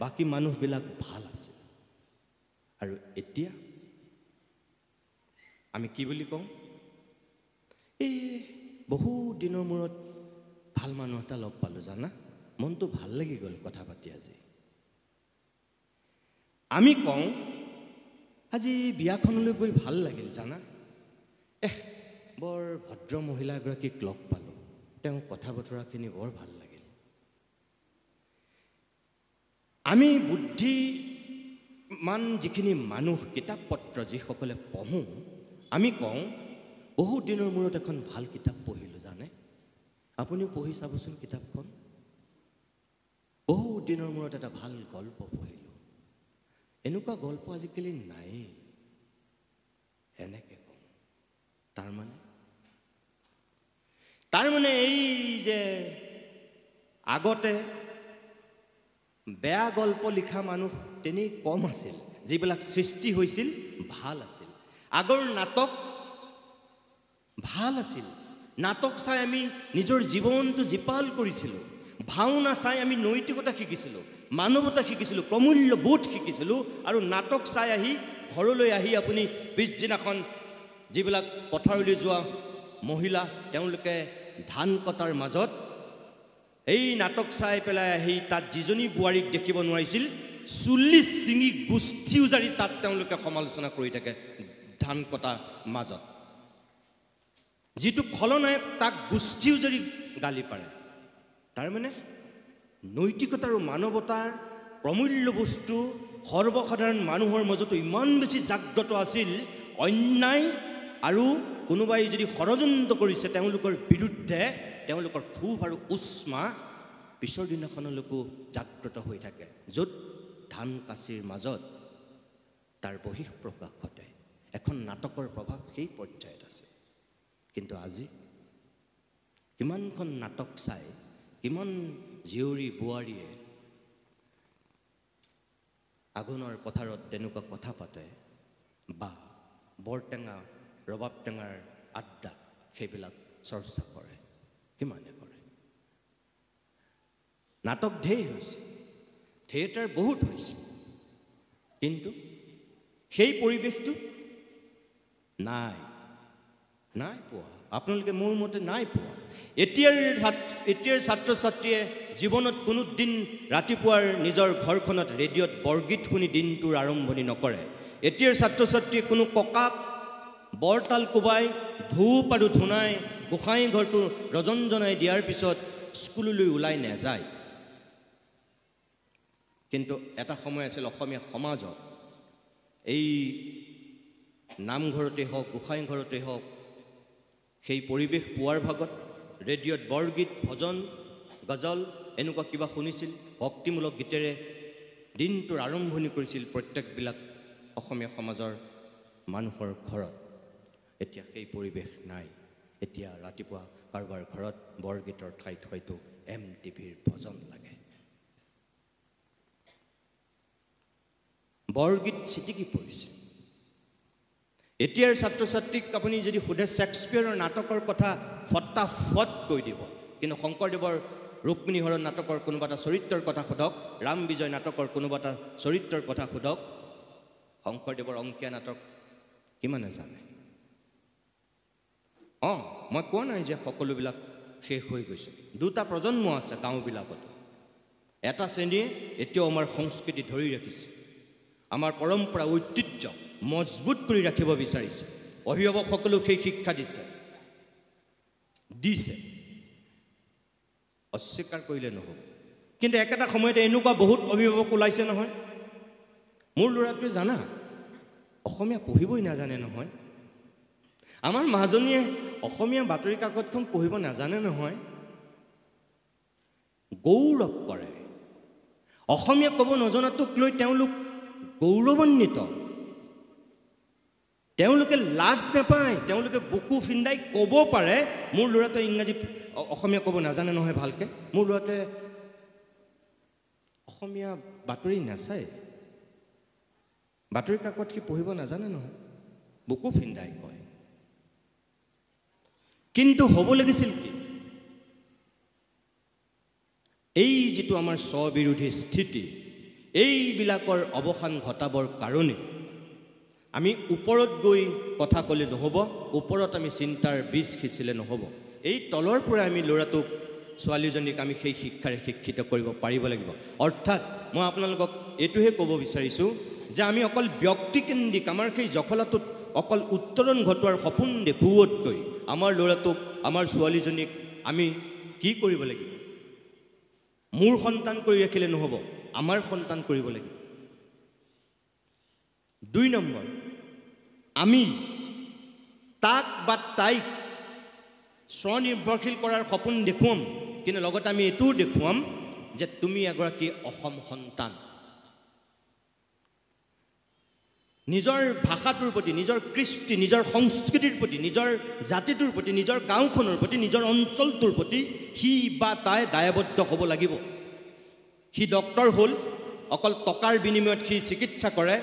বাকী মানুহবিলাক ভাল আছিল। আৰু এতিয়া আমি কি বুলি কওঁ? এই বহু দিনৰ মূৰত ভাল মানুহ এটা লগ পালোঁ, জানা, মনটো ভাল লাগি গ'ল কথা পাতি আজি। আমি কওঁ আজি বিয়াখনলৈ গৈ ভাল লাগিল, জানা, বৰ ভদ্ৰ মহিলা এগৰাকীক লগ পালোঁ, তেওঁ কথা বতৰাখিনি বৰ ভাল লাগিল। আমি বুদ্ধিমান যিখিনি মানুহ, কিতাপ পত্ৰ যিসকলে পঢ়োঁ, আমি কওঁ বহু দিনৰ মূৰত এখন ভাল কিতাপ পঢ়িলোঁ, জানে। আপুনিও পঢ়ি চাবচোন কিতাপখন। বহু দিনৰ মূৰত এটা ভাল গল্প পঢ়িলোঁ। এনেকুৱা গল্প আজিকালি নায়েই, এনেকৈ কওঁ। তাৰমানে এই যে আগতে বেয়া গল্প লিখা মানুহ তেনেই কম আছিল, যিবিলাক সৃষ্টি হৈছিল ভাল আছিল। আগৰ নাটক ভাল আছিল। নাটক চাই আমি নিজৰ জীৱনটো জীপাল কৰিছিলোঁ। ভাওনা চাই আমি নৈতিকতা শিকিছিলোঁ, মানৱতা শিকিছিলোঁ, প্ৰমূল্যবোধ শিকিছিলোঁ। আৰু নাটক চাই আহি ঘৰলৈ আহি আপুনি পিছদিনাখন যিবিলাক পথাৰলৈ যোৱা মহিলা, তেওঁলোকে ধান কটাৰ মাজত এই নাটক চাই পেলাই আহি তাত যিজনী বোৱাৰীক দেখিব নোৱাৰিছিল, চুলি ছিঙি গোষ্ঠী উজাৰি তাত তেওঁলোকে সমালোচনা কৰি থাকে ধান কটাৰ মাজত। যিটো খলনায়ক তাক গোষ্ঠী উজাৰি গালি পাৰে। তাৰমানে নৈতিকতা আৰু মানৱতাৰ প্ৰমূল্য বস্তু সৰ্বসাধাৰণ মানুহৰ মাজতো ইমান বেছি জাগ্ৰত আছিল, অন্যায় আৰু কোনোবাই যদি ষড়যন্ত্ৰ কৰিছে তেওঁলোকৰ বিৰুদ্ধে, তেওঁলোকৰ ক্ষোভ আৰু উষ্মা পিছৰ দিনাখনলৈকো জাগ্ৰত হৈ থাকে, য'ত ধান কাঁচিৰ মাজত তাৰ বহিঃপ্ৰকাশ ঘটে। এখন নাটকৰ প্ৰভাৱ সেই পৰ্যায়ত আছে। কিন্তু আজি কিমানখন নাটক চাই কিমান জীয়ৰী বোৱাৰীয়ে আঘোণৰ পথাৰত তেনেকুৱা কথা পাতে, বা বৰটেঙা ৰবাব টেঙাৰ আড্ডা সেইবিলাক চৰ্চা কৰে, কিমানে কৰে। নাটক ঢেৰ হৈছে, থিয়েটাৰ বহুত হৈছে, কিন্তু সেই পৰিৱেশটো নাই পোৱা। আপোনালোকে মোৰ মতে নাই পোৱা। এতিয়াৰ ছাত্ৰ ছাত্ৰীয়ে জীৱনত কোনো দিন ৰাতিপুৱাৰ নিজৰ ঘৰখনত ৰেডিঅ'ত বৰগীত শুনি দিনটোৰ আৰম্ভণি নকৰে। এতিয়াৰ ছাত্ৰ ছাত্ৰীয়ে কোনো ককাক বৰতাল কোবাই ধূপ আৰু ধূনাই গোসাঁই ঘৰটো ৰজনজনাই দিয়াৰ পিছত স্কুললৈ ওলাই নাযায়। কিন্তু এটা সময় আছিল অসমীয়া সমাজত এই নামঘৰতে হওক গোসাঁই ঘৰতে হওক সেই পৰিৱেশ পোৱাৰ ভাগত ৰেডিঅ'ত বৰগীত ভজন গজল এনেকুৱা কিবা শুনিছিল ভক্তিমূলক গীতেৰে দিনটোৰ আৰম্ভণি কৰিছিল প্ৰত্যেকবিলাক অসমীয়া সমাজৰ মানুহৰ ঘৰত এতিয়া সেই পৰিৱেশ নাই এতিয়া ৰাতিপুৱা কাৰোবাৰ ঘৰত বৰগীতৰ ঠাইত হয়তো MTVৰ ভজন লাগে বৰগীত চিটিকি পৰিছে এতিয়াৰ ছাত্ৰ ছাত্ৰীক আপুনি যদি সোধে শেক্সপিয়াৰৰ নাটকৰ কথা ফটাফট কৈ দিব কিন্তু শংকৰদেৱৰ ৰুক্মিণী হৰণ নাটকৰ কোনোবা এটা চৰিত্ৰৰ কথা সোধক ৰাম বিজয় নাটকৰ কোনোবা এটা চৰিত্ৰৰ কথা সোধক শংকৰদেৱৰ অংকীয়া নাটক কিমানে জানে মই কোৱা নাই যে সকলোবিলাক শেষ হৈ গৈছে দুটা প্ৰজন্ম আছে গাঁওবিলাকত এটা শ্ৰেণীয়ে এতিয়াও আমাৰ সংস্কৃতি ধৰি ৰাখিছে আমাৰ পৰম্পৰা ঐতিহ্য মজবুত কৰি ৰাখিব বিচাৰিছে অভিভাৱকসকলেও সেই শিক্ষা দিছে অস্বীকাৰ কৰিলে নহ'ব কিন্তু একেটা সময়তে এনেকুৱা বহুত অভিভাৱক ওলাইছে নহয় মোৰ ল'ৰাটোৱে জানা অসমীয়া পঢ়িবই নাজানে নহয় আমাৰ মাজনীয়ে অসমীয়া বাতৰি কাকতখন পঢ়িব নাজানে নহয় গৌৰৱ কৰে অসমীয়া ক'ব নজনাটোক লৈ তেওঁলোক গৌৰৱান্বিত তেওঁলোকে লাজ নাপায় তেওঁলোকে বুকু ফিন্দাই ক'ব পাৰে মোৰ ল'ৰাটোৱে ইংৰাজী অসমীয়া ক'ব নাজানে নহয় ভালকৈ মোৰ ল'ৰাটোৱে অসমীয়া বাতৰি নাচায় বাতৰি কাকত কি পঢ়িব নাজানে নহয় বুকু ফিন্দাই কয় কিন্তু হ'ব লাগিছিল কি এই যিটো আমাৰ স্ববিৰোধী স্থিতি এইবিলাকৰ অৱসান ঘটাবৰ কাৰণে আমি ওপৰত গৈ কথা ক'লে নহ'ব ওপৰত আমি চিন্তাৰ বীজ সিঁচিলে নহ'ব এই তলৰ পৰা আমি ল'ৰাটোক ছোৱালীজনীক আমি সেই শিক্ষাৰে শিক্ষিত কৰিব পাৰিব লাগিব অৰ্থাৎ মই আপোনালোকক এইটোহে ক'ব বিচাৰিছোঁ যে আমি অকল ব্যক্তিকেন্দ্ৰিক আমাৰ সেই জখলাটোত অকল উত্তৰণ ঘটোৱাৰ সপোন দেখুওৱাতকৈ আমাৰ ল'ৰাটোক আমাৰ ছোৱালীজনীক আমি কি কৰিব লাগিব মোৰ সন্তান কৰি ৰাখিলে নহ'ব আমাৰ সন্তান কৰিব লাগিব 2 নম্বৰ আমি তাক বা তাইক স্বনিৰ্ভৰশীল কৰাৰ সপোন দেখুৱাম কিন্তু লগতে আমি এইটোও দেখুৱাম যে তুমি এগৰাকী অসম সন্তান নিজৰ ভাষাটোৰ প্ৰতি নিজৰ কৃষ্টি নিজৰ সংস্কৃতিৰ প্ৰতি নিজৰ জাতিটোৰ প্ৰতি নিজৰ গাঁওখনৰ প্ৰতি নিজৰ অঞ্চলটোৰ প্ৰতি সি বা তাই দায়বদ্ধ হ'ব লাগিব সি ডক্টৰ হ'ল অকল টকাৰ বিনিময়ত সি চিকিৎসা কৰে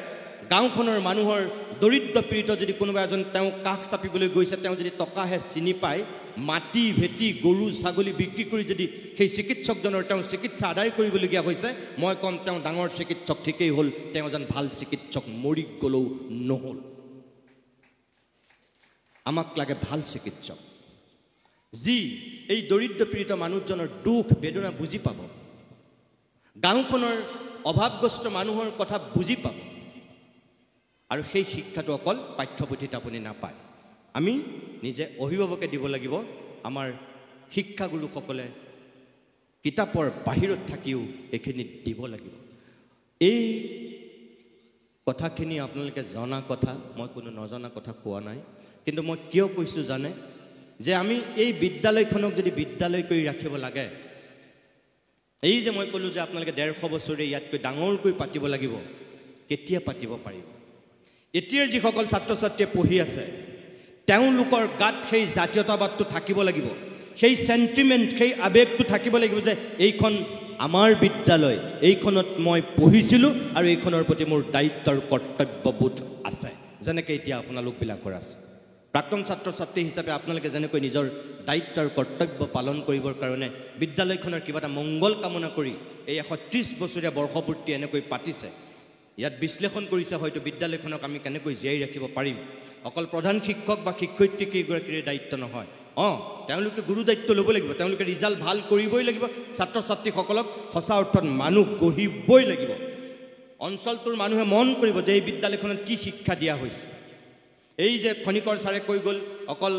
গাঁওখনৰ মানুহৰ দৰিদ্ৰ পীড়িত যদি কোনোবা এজন তেওঁ কাষ চাপিবলৈ গৈছে তেওঁ যদি টকাহে চিনি পায় মাটি ভেটি গৰু ছাগলী বিক্ৰী কৰি যদি সেই চিকিৎসকজনৰ তেওঁ চিকিৎসা আদায় কৰিবলগীয়া হৈছে মই কম তেওঁ ডাঙৰ চিকিৎসক ঠিকেই হ'ল তেওঁ এজন ভাল চিকিৎসক মৰি গ'লেও নহ'ল আমাক লাগে ভাল চিকিৎসক যি এই দৰিদ্ৰ পীড়িত মানুহজনৰ দুখ বেদনা বুজি পাব গাঁওখনৰ অভাৱগ্ৰস্ত মানুহৰ কথা বুজি পাব আৰু সেই শিক্ষাটো অকল পাঠ্যপুথিত আপুনি নাপায় আমি নিজে অভিভাৱকে দিব লাগিব আমাৰ শিক্ষাগুৰুসকলে কিতাপৰ বাহিৰত থাকিও এইখিনি দিব লাগিব এই কথাখিনি আপোনালোকে জনা কথা মই কোনো নজনা কথা কোৱা নাই কিন্তু মই কিয় কৈছোঁ জানে যে আমি এই বিদ্যালয়খনক যদি বিদ্যালয় কৰি ৰাখিব লাগে এই যে মই ক'লোঁ যে আপোনালোকে 150 বছৰে ইয়াতকৈ ডাঙৰকৈ পাতিব লাগিব কেতিয়া পাতিব পাৰিব এতিয়াৰ যিসকল ছাত্ৰ ছাত্ৰীয়ে পঢ়ি আছে তেওঁলোকৰ গাত সেই জাতীয়তাবাদটো থাকিব লাগিব সেই সেন্টিমেন্ট সেই আবেগটো থাকিব লাগিব যে এইখন আমাৰ বিদ্যালয় এইখনত মই পঢ়িছিলোঁ আৰু এইখনৰ প্ৰতি মোৰ দায়িত্ব আৰু কৰ্তব্যবোধ আছে যেনেকৈ এতিয়া আপোনালোকবিলাকৰ আছে প্ৰাক্তন ছাত্ৰ ছাত্ৰী হিচাপে আপোনালোকে যেনেকৈ নিজৰ দায়িত্ব আৰু কৰ্তব্য পালন কৰিবৰ কাৰণে বিদ্যালয়খনৰ কিবা এটা মংগল কামনা কৰি এই 130 বছৰীয়া বৰ্ষপূৰ্তি এনেকৈ পাতিছে ইয়াত বিশ্লেষণ কৰিছে হয়তো বিদ্যালয়খনক আমি কেনেকৈ জীয়াই ৰাখিব পাৰিম অকল প্ৰধান শিক্ষক বা শিক্ষয়িত্ৰী কেইগৰাকীৰ দায়িত্ব নহয় তেওঁলোকে গুৰু দায়িত্ব ল'ব লাগিব তেওঁলোকে ৰিজাল্ট ভাল কৰিবই লাগিব ছাত্ৰ ছাত্ৰীসকলক সঁচা অৰ্থত মানুহ গঢ়িবই লাগিব অঞ্চলটোৰ মানুহে মন কৰিব যে এই বিদ্যালয়খনত কি শিক্ষা দিয়া হৈছে এই যে খনিকৰ ছাৰে কৈ গ'ল অকল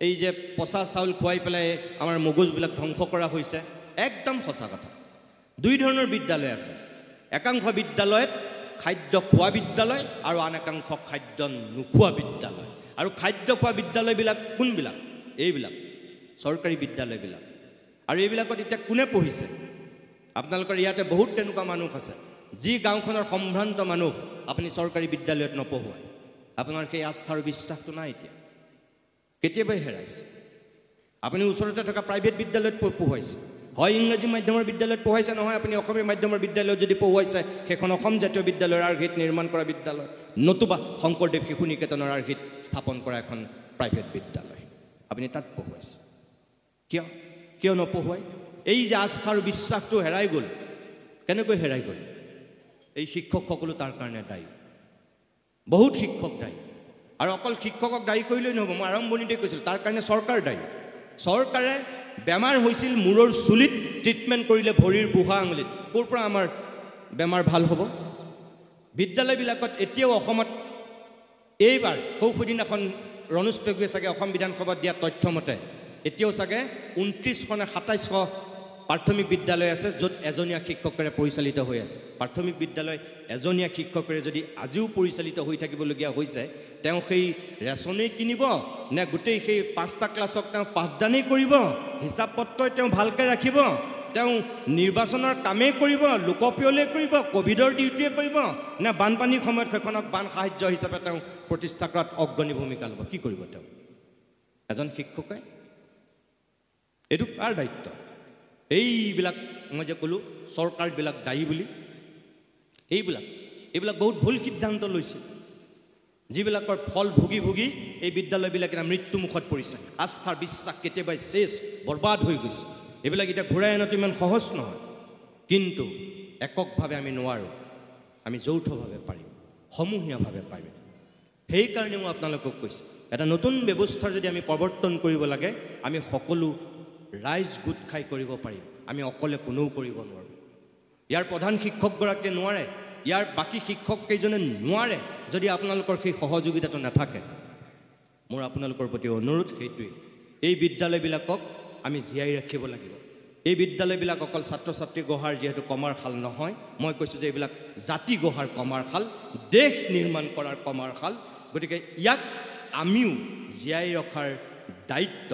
এই যে পচা চাউল খুৱাই পেলাই আমাৰ মগজবিলাক ধ্বংস কৰা হৈছে একদম সঁচা কথা 2 ধৰণৰ বিদ্যালয় আছে একাংশ বিদ্যালয়ত খাদ্য খোৱা বিদ্যালয় আৰু আন একাংশ খাদ্য নোখোৱা বিদ্যালয়। আৰু খাদ্য খোৱা বিদ্যালয়বিলাক কোনবিলাক? এইবিলাক চৰকাৰী বিদ্যালয়বিলাক। আৰু এইবিলাকত এতিয়া কোনে পঢ়িছে? আপোনালোকৰ ইয়াতে বহুত তেনেকুৱা মানুহ আছে, যি গাঁওখনৰ সম্ভ্ৰান্ত মানুহ আপুনি চৰকাৰী বিদ্যালয়ত নপঢ়ুৱায়। আপোনাৰ সেই আস্থা আৰু বিশ্বাসটো নাই এতিয়া, কেতিয়াবাই হেৰাইছে। আপুনি ওচৰতে থকা প্ৰাইভেট বিদ্যালয়ত পঢ়ুৱাইছে, হয় ইংৰাজী মাধ্যমৰ বিদ্যালয়ত পঢ়ুৱাইছে, নহয় আপুনি অসমীয়া মাধ্যমৰ বিদ্যালয়ত যদি পঢ়ুৱাইছে সেইখন অসম জাতীয় বিদ্যালয়ৰ আৰ্হিত নিৰ্মাণ কৰা বিদ্যালয়, নতুবা শংকৰদেৱ শিশু নিকেতনৰ আৰ্হিত স্থাপন কৰা এখন প্ৰাইভেট বিদ্যালয়, আপুনি তাত পঢ়ুৱাইছে। কিয় নপঢ়ুৱায়? এই যে আস্থা আৰু বিশ্বাসটো হেৰাই গ'ল। কেনেকৈ হেৰাই গ'ল? এই শিক্ষকসকলো তাৰ কাৰণে দায়ী, বহুত শিক্ষক দায়ী। আৰু অকল শিক্ষকক দায়ী কৰিলেই নহ'ব, মই আৰম্ভণিতে কৈছিলোঁ তাৰ কাৰণে চৰকাৰ দায়ী। চৰকাৰে বেমাৰ হৈছিল মূৰৰ চুলিত, ট্ৰিটমেণ্ট কৰিলে ভৰিৰ বুঢ়া আঙুলিত। ক'ৰ পৰা আমাৰ বেমাৰ ভাল হ'ব? বিদ্যালয়বিলাকত এতিয়াও অসমত এইবাৰ সৌদিনাখন ৰণোজ পেগুৱে চাগে অসম বিধানসভাত দিয়া তথ্যমতে এতিয়াও চাগে 29শ নে 27শ প্ৰাথমিক বিদ্যালয় আছে য'ত এজনীয়া শিক্ষকেৰে পৰিচালিত হৈ আছে। প্ৰাথমিক বিদ্যালয় এজনীয়া শিক্ষকেৰে যদি আজিও পৰিচালিত হৈ থাকিবলগীয়া হৈছে, তেওঁ সেই ৰেচনেই কিনিব নে গোটেই সেই 5টা ক্লাছক তেওঁ পাঠদানেই কৰিব, হিচাপ পত্ৰই তেওঁ ভালকৈ ৰাখিব, তেওঁ নিৰ্বাচনৰ কামেই কৰিব, লোকপ্ৰিয়লৈ কৰিব, ক'ভিডৰ ডিউটিয়ে কৰিব, নে বানপানীৰ সময়ত সেইখনক বান সাহায্য হিচাপে তেওঁ প্ৰতিষ্ঠা কৰাত অগ্ৰণী ভূমিকা ল'ব? কি কৰিব তেওঁ এজন শিক্ষকে? এইটো কাৰ দায়িত্ব? এইবিলাক মই যে ক'লোঁ চৰকাৰবিলাক দায়ী বুলি, এইবিলাক বহুত ভুল সিদ্ধান্ত লৈছে, যিবিলাকৰ ফল ভুগি ভুগি এই বিদ্যালয়বিলাক এতিয়া মৃত্যুমুখত পৰিছে। আস্থাৰ বিশ্বাস কেতিয়াবাই শেষ, বৰবাদ হৈ গৈছে। এইবিলাক এতিয়া ঘূৰাই অনাটো ইমান সহজ নহয়, কিন্তু এককভাৱে আমি নোৱাৰোঁ, আমি যৌথভাৱে পাৰিম, সমূহীয়াভাৱে পাৰিম। সেইকাৰণে মই আপোনালোকক কৈছোঁ, এটা নতুন ব্যৱস্থাৰ যদি আমি প্ৰৱৰ্তন কৰিব লাগে, আমি সকলো ৰাইজ গোট খাই কৰিব পাৰিম, আমি অকলে কোনেও কৰিব নোৱাৰোঁ। ইয়াৰ প্ৰধান শিক্ষকগৰাকীয়ে নোৱাৰে, ইয়াৰ বাকী শিক্ষককেইজনে নোৱাৰে যদি আপোনালোকৰ সেই সহযোগিতাটো নাথাকে। মোৰ আপোনালোকৰ প্ৰতি অনুৰোধ সেইটোৱেই, এই বিদ্যালয়বিলাকক আমি জীয়াই ৰাখিব লাগিব। এই বিদ্যালয়বিলাক অকল ছাত্ৰ ছাত্ৰী গঢ়াৰ যিহেতু কমাৰশাল নহয়, মই কৈছোঁ যে এইবিলাক জাতি গঢ়াৰ কমাৰশাল, দেশ নিৰ্মাণ কৰাৰ কমাৰশাল। গতিকে ইয়াক আমিও জীয়াই ৰখাৰ দায়িত্ব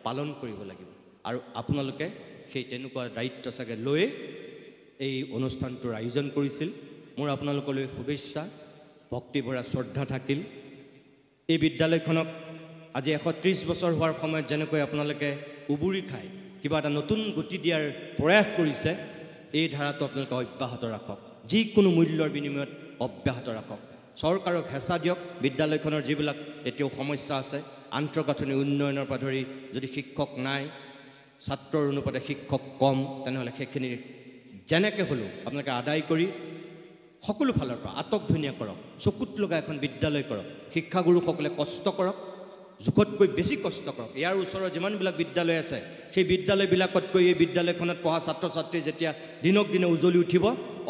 পালন কৰিব লাগিব। আৰু আপোনালোকে সেই তেনেকুৱা দায়িত্ব চাগে লৈ এই অনুষ্ঠানটোৰ আয়োজন কৰিছিল। মোৰ আপোনালোকলৈ শুভেচ্ছা, ভক্তিভৰা শ্ৰদ্ধা থাকিল। এই বিদ্যালয়খনক আজি 130 বছৰ হোৱাৰ সময়ত যেনেকৈ আপোনালোকে উবুৰি খাই কিবা এটা নতুন গতি দিয়াৰ প্ৰয়াস কৰিছে, এই ধাৰাটো আপোনালোকে অব্যাহত ৰাখক, যিকোনো মূল্যৰ বিনিময়ত অব্যাহত ৰাখক। চৰকাৰক হেঁচা দিয়ক, বিদ্যালয়খনৰ যিবিলাক এতিয়াও সমস্যা আছে, আন্তঃগাঁথনি উন্নয়নৰ পৰা ধৰি যদি শিক্ষক নাই, ছাত্ৰৰ অনুপাতে শিক্ষক কম, তেনেহ'লে সেইখিনি যেনেকৈ হ'লেও আপোনালোকে আদায় কৰি সকলো ফালৰ পৰা আটক ধুনীয়া কৰক, চকুত লগা এখন বিদ্যালয় কৰক। শিক্ষাগুৰুসকলে কষ্ট কৰক, জোখতকৈ বেছি কষ্ট কৰক। ইয়াৰ ওচৰৰ যিমানবিলাক বিদ্যালয় আছে, সেই বিদ্যালয়বিলাকতকৈ এই বিদ্যালয়খনত পঢ়া ছাত্ৰ ছাত্ৰী যেতিয়া দিনক দিনে উজলি উঠিব,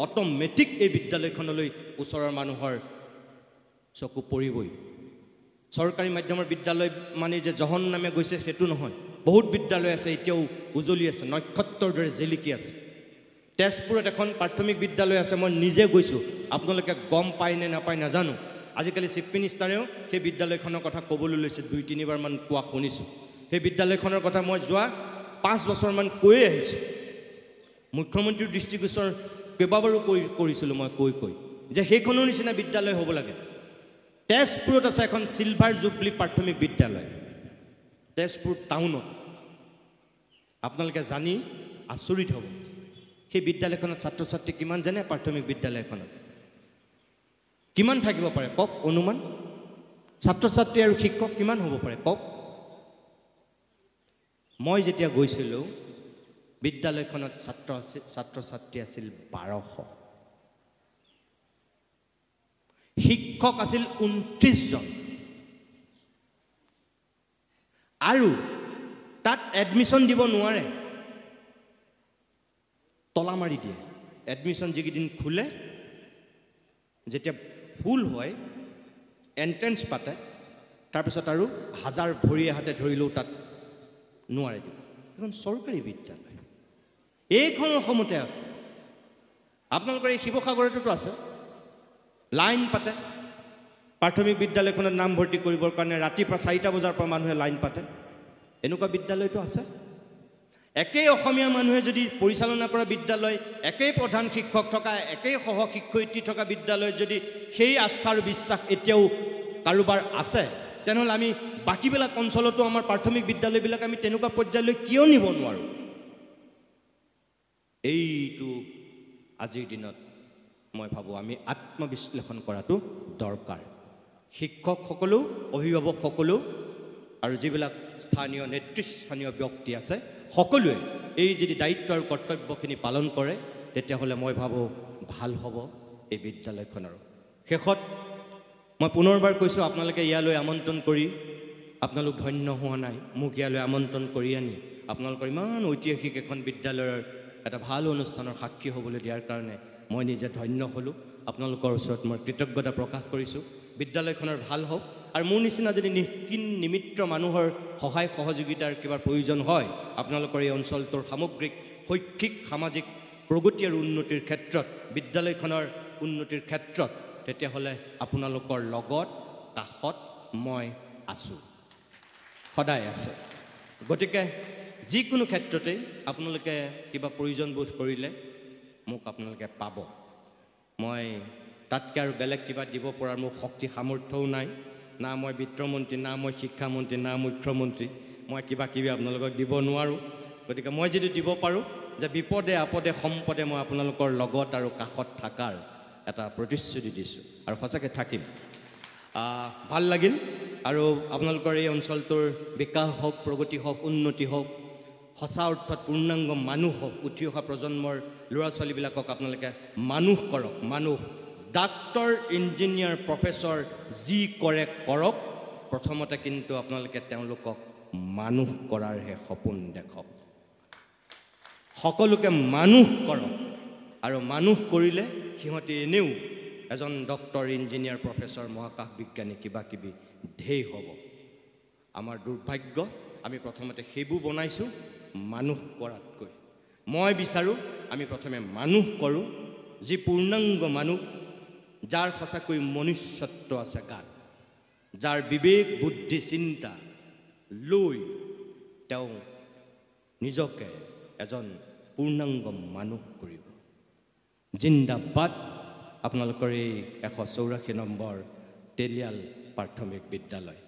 অট'মেটিক এই বিদ্যালয়খনলৈ ওচৰৰ মানুহৰ চকু পৰিবই। চৰকাৰী মাধ্যমৰ বিদ্যালয় মানে যে জহন নামে গৈছে সেইটো নহয়, বহুত বিদ্যালয় আছে এতিয়াও উজলি আছে, নক্ষত্ৰৰ দৰে জিলিকি আছে। তেজপুৰত এখন প্ৰাথমিক বিদ্যালয় আছে, মই নিজে গৈছোঁ, আপোনালোকে গম পায় নে নাপায় নাজানো। আজিকালি চিফ মিনিষ্টাৰেও সেই বিদ্যালয়খনৰ কথা ক'বলৈ লৈছে, 2-3বাৰমান কোৱা শুনিছোঁ। সেই বিদ্যালয়খনৰ কথা মই যোৱা 5 বছৰমান কৈয়ে আহিছোঁ। মুখ্যমন্ত্ৰীৰ দৃষ্টিগোচৰ কেইবাবাৰো কৰিছিলোঁ মই কৈ যে সেইখনৰ নিচিনা বিদ্যালয় হ'ব লাগে। তেজপুৰত আছে এখন চিলভাৰ জুবলি প্ৰাথমিক বিদ্যালয়, তেজপুৰ টাউনত। আপোনালোকে জানি আচৰিত হ'ব, সেই বিদ্যালয়খনত ছাত্ৰ ছাত্ৰী কিমান জানে? প্ৰাথমিক বিদ্যালয়খনত কিমান থাকিব পাৰে কওক অনুমান? ছাত্ৰ ছাত্ৰী আৰু শিক্ষক কিমান হ'ব পাৰে কওক? মই যেতিয়া গৈছিলোঁ বিদ্যালয়খনত ছাত্ৰ ছাত্ৰী আছিল 1200, শিক্ষক আছিল 29 জন, আৰু তাত এডমিশ্যন দিব নোৱাৰে, তলা মাৰি দিয়ে। এডমিশ্যন যিকেইদিন খোলে, যেতিয়া ফুল হয় এণ্ট্ৰেঞ্চ পাতে, তাৰপিছত আৰু 1000 ভৰিয়ে হাতে ধৰিলেও তাত নোৱাৰে দিব। এখন চৰকাৰী বিদ্যালয়, এইখন অসমতে আছে, আপোনালোকৰ এই শিৱসাগৰতো আছে। লাইন পাতে প্ৰাথমিক বিদ্যালয়খনত নাম ভৰ্তি কৰিবৰ কাৰণে ৰাতিপুৱা 4টা বজাৰ পৰা মানুহে লাইন পাতে এনেকুৱা বিদ্যালয়টো আছে একেই অসমীয়া মানুহে যদি পৰিচালনা কৰা বিদ্যালয় একেই প্ৰধান শিক্ষক থকা একেই সহ শিক্ষয়িত্ৰী থকা বিদ্যালয় যদি সেই আস্থা আৰু বিশ্বাস এতিয়াও কাৰোবাৰ আছে তেনেহ'লে আমি বাকীবিলাক অঞ্চলতো আমাৰ প্ৰাথমিক বিদ্যালয়বিলাক আমি তেনেকুৱা পৰ্যায়লৈ কিয় নিব নোৱাৰোঁ এইটো আজিৰ দিনত মই ভাবোঁ আমি আত্মবিশ্লেষণ কৰাটো দৰকাৰ শিক্ষকসকলো অভিভাৱকসকলো আৰু যিবিলাক স্থানীয় নেতৃস্থানীয় ব্যক্তি আছে সকলোৱে এই যদি দায়িত্ব আৰু কৰ্তব্যখিনি পালন কৰে তেতিয়াহ'লে মই ভাবোঁ ভাল হ'ব এই বিদ্যালয়খনৰ শেষত মই পুনৰবাৰ কৈছোঁ আপোনালোকে ইয়ালৈ আমন্ত্ৰণ কৰি আপোনালোক ধন্য হোৱা নাই মোক ইয়ালৈ আমন্ত্ৰণ কৰি আনি আপোনালোকৰ ইমান ঐতিহাসিক এখন বিদ্যালয়ৰ এটা ভাল অনুষ্ঠানৰ সাক্ষী হ'বলৈ দিয়াৰ কাৰণে মই নিজে ধন্য হ'লোঁ আপোনালোকৰ ওচৰত মই কৃতজ্ঞতা প্ৰকাশ কৰিছোঁ বিদ্যালয়খনৰ ভাল হওক আৰু মোৰ নিচিনা যদি নিমিত্ৰ মানুহৰ সহায় সহযোগিতাৰ কিবা প্ৰয়োজন হয় আপোনালোকৰ এই অঞ্চলটোৰ সামগ্ৰিক শৈক্ষিক সামাজিক প্ৰগতি আৰু উন্নতিৰ ক্ষেত্ৰত বিদ্যালয়খনৰ উন্নতিৰ ক্ষেত্ৰত তেতিয়াহ'লে আপোনালোকৰ লগত কাষত মই আছোঁ সদায় আছে গতিকে যিকোনো ক্ষেত্ৰতেই আপোনালোকে কিবা প্ৰয়োজন বোধ কৰিলে মোক আপোনালোকে পাব মই তাতকৈ আৰু বেলেগ কিবা দিব পৰাৰ মোৰ শক্তি সামৰ্থ্যও নাই না মই বিত্তমন্ত্ৰী না মই শিক্ষামন্ত্ৰী না মুখ্যমন্ত্ৰী মই কিবা কিবি আপোনালোকক দিব নোৱাৰোঁ গতিকে মই যদি দিব পাৰোঁ যে বিপদে আপদে সম্পদে মই আপোনালোকৰ লগত আৰু কাষত থকাৰ এটা প্ৰতিশ্ৰুতি দিছোঁ আৰু সঁচাকৈ থাকিম ভাল লাগিল আৰু আপোনালোকৰ এই অঞ্চলটোৰ বিকাশ হওক প্ৰগতি হওক উন্নতি হওক সঁচা অৰ্থত পূৰ্ণাংগ মানুহ হওক উঠি অহা প্ৰজন্মৰ ল'ৰা ছোৱালীবিলাকক আপোনালোকে মানুহ কৰক মানুহ ডাক্তৰ ইঞ্জিনিয়াৰ প্ৰফেচৰ যি কৰে কৰক প্ৰথমতে কিন্তু আপোনালোকে তেওঁলোকক মানুহ কৰাৰহে সপোন দেখক সকলোকে মানুহ কৰক আৰু মানুহ কৰিলে সিহঁতে এনেও এজন ডক্তৰ ইঞ্জিনিয়াৰ প্ৰফেচৰ মহাকাশ বিজ্ঞানী কিবা কিবি ঢেৰ হ'ব আমাৰ দুৰ্ভাগ্য আমি প্ৰথমতে সেইবোৰ বনাইছোঁ মানুহ কৰাতকৈ মই বিচাৰোঁ আমি প্ৰথমে মানুহ কৰোঁ যি পূৰ্ণাংগ মানুহ যাৰ সঁচাকৈ মনুষ্যত্ব আছে গাত যাৰ বিবেক বুদ্ধি চিন্তা লৈ তেওঁ নিজকে এজন পূৰ্ণাংগ মানুহ কৰিব জিন্দাবাদ আপোনালোকৰ এই 184 নম্বৰ তেলিয়াল প্ৰাথমিক বিদ্যালয়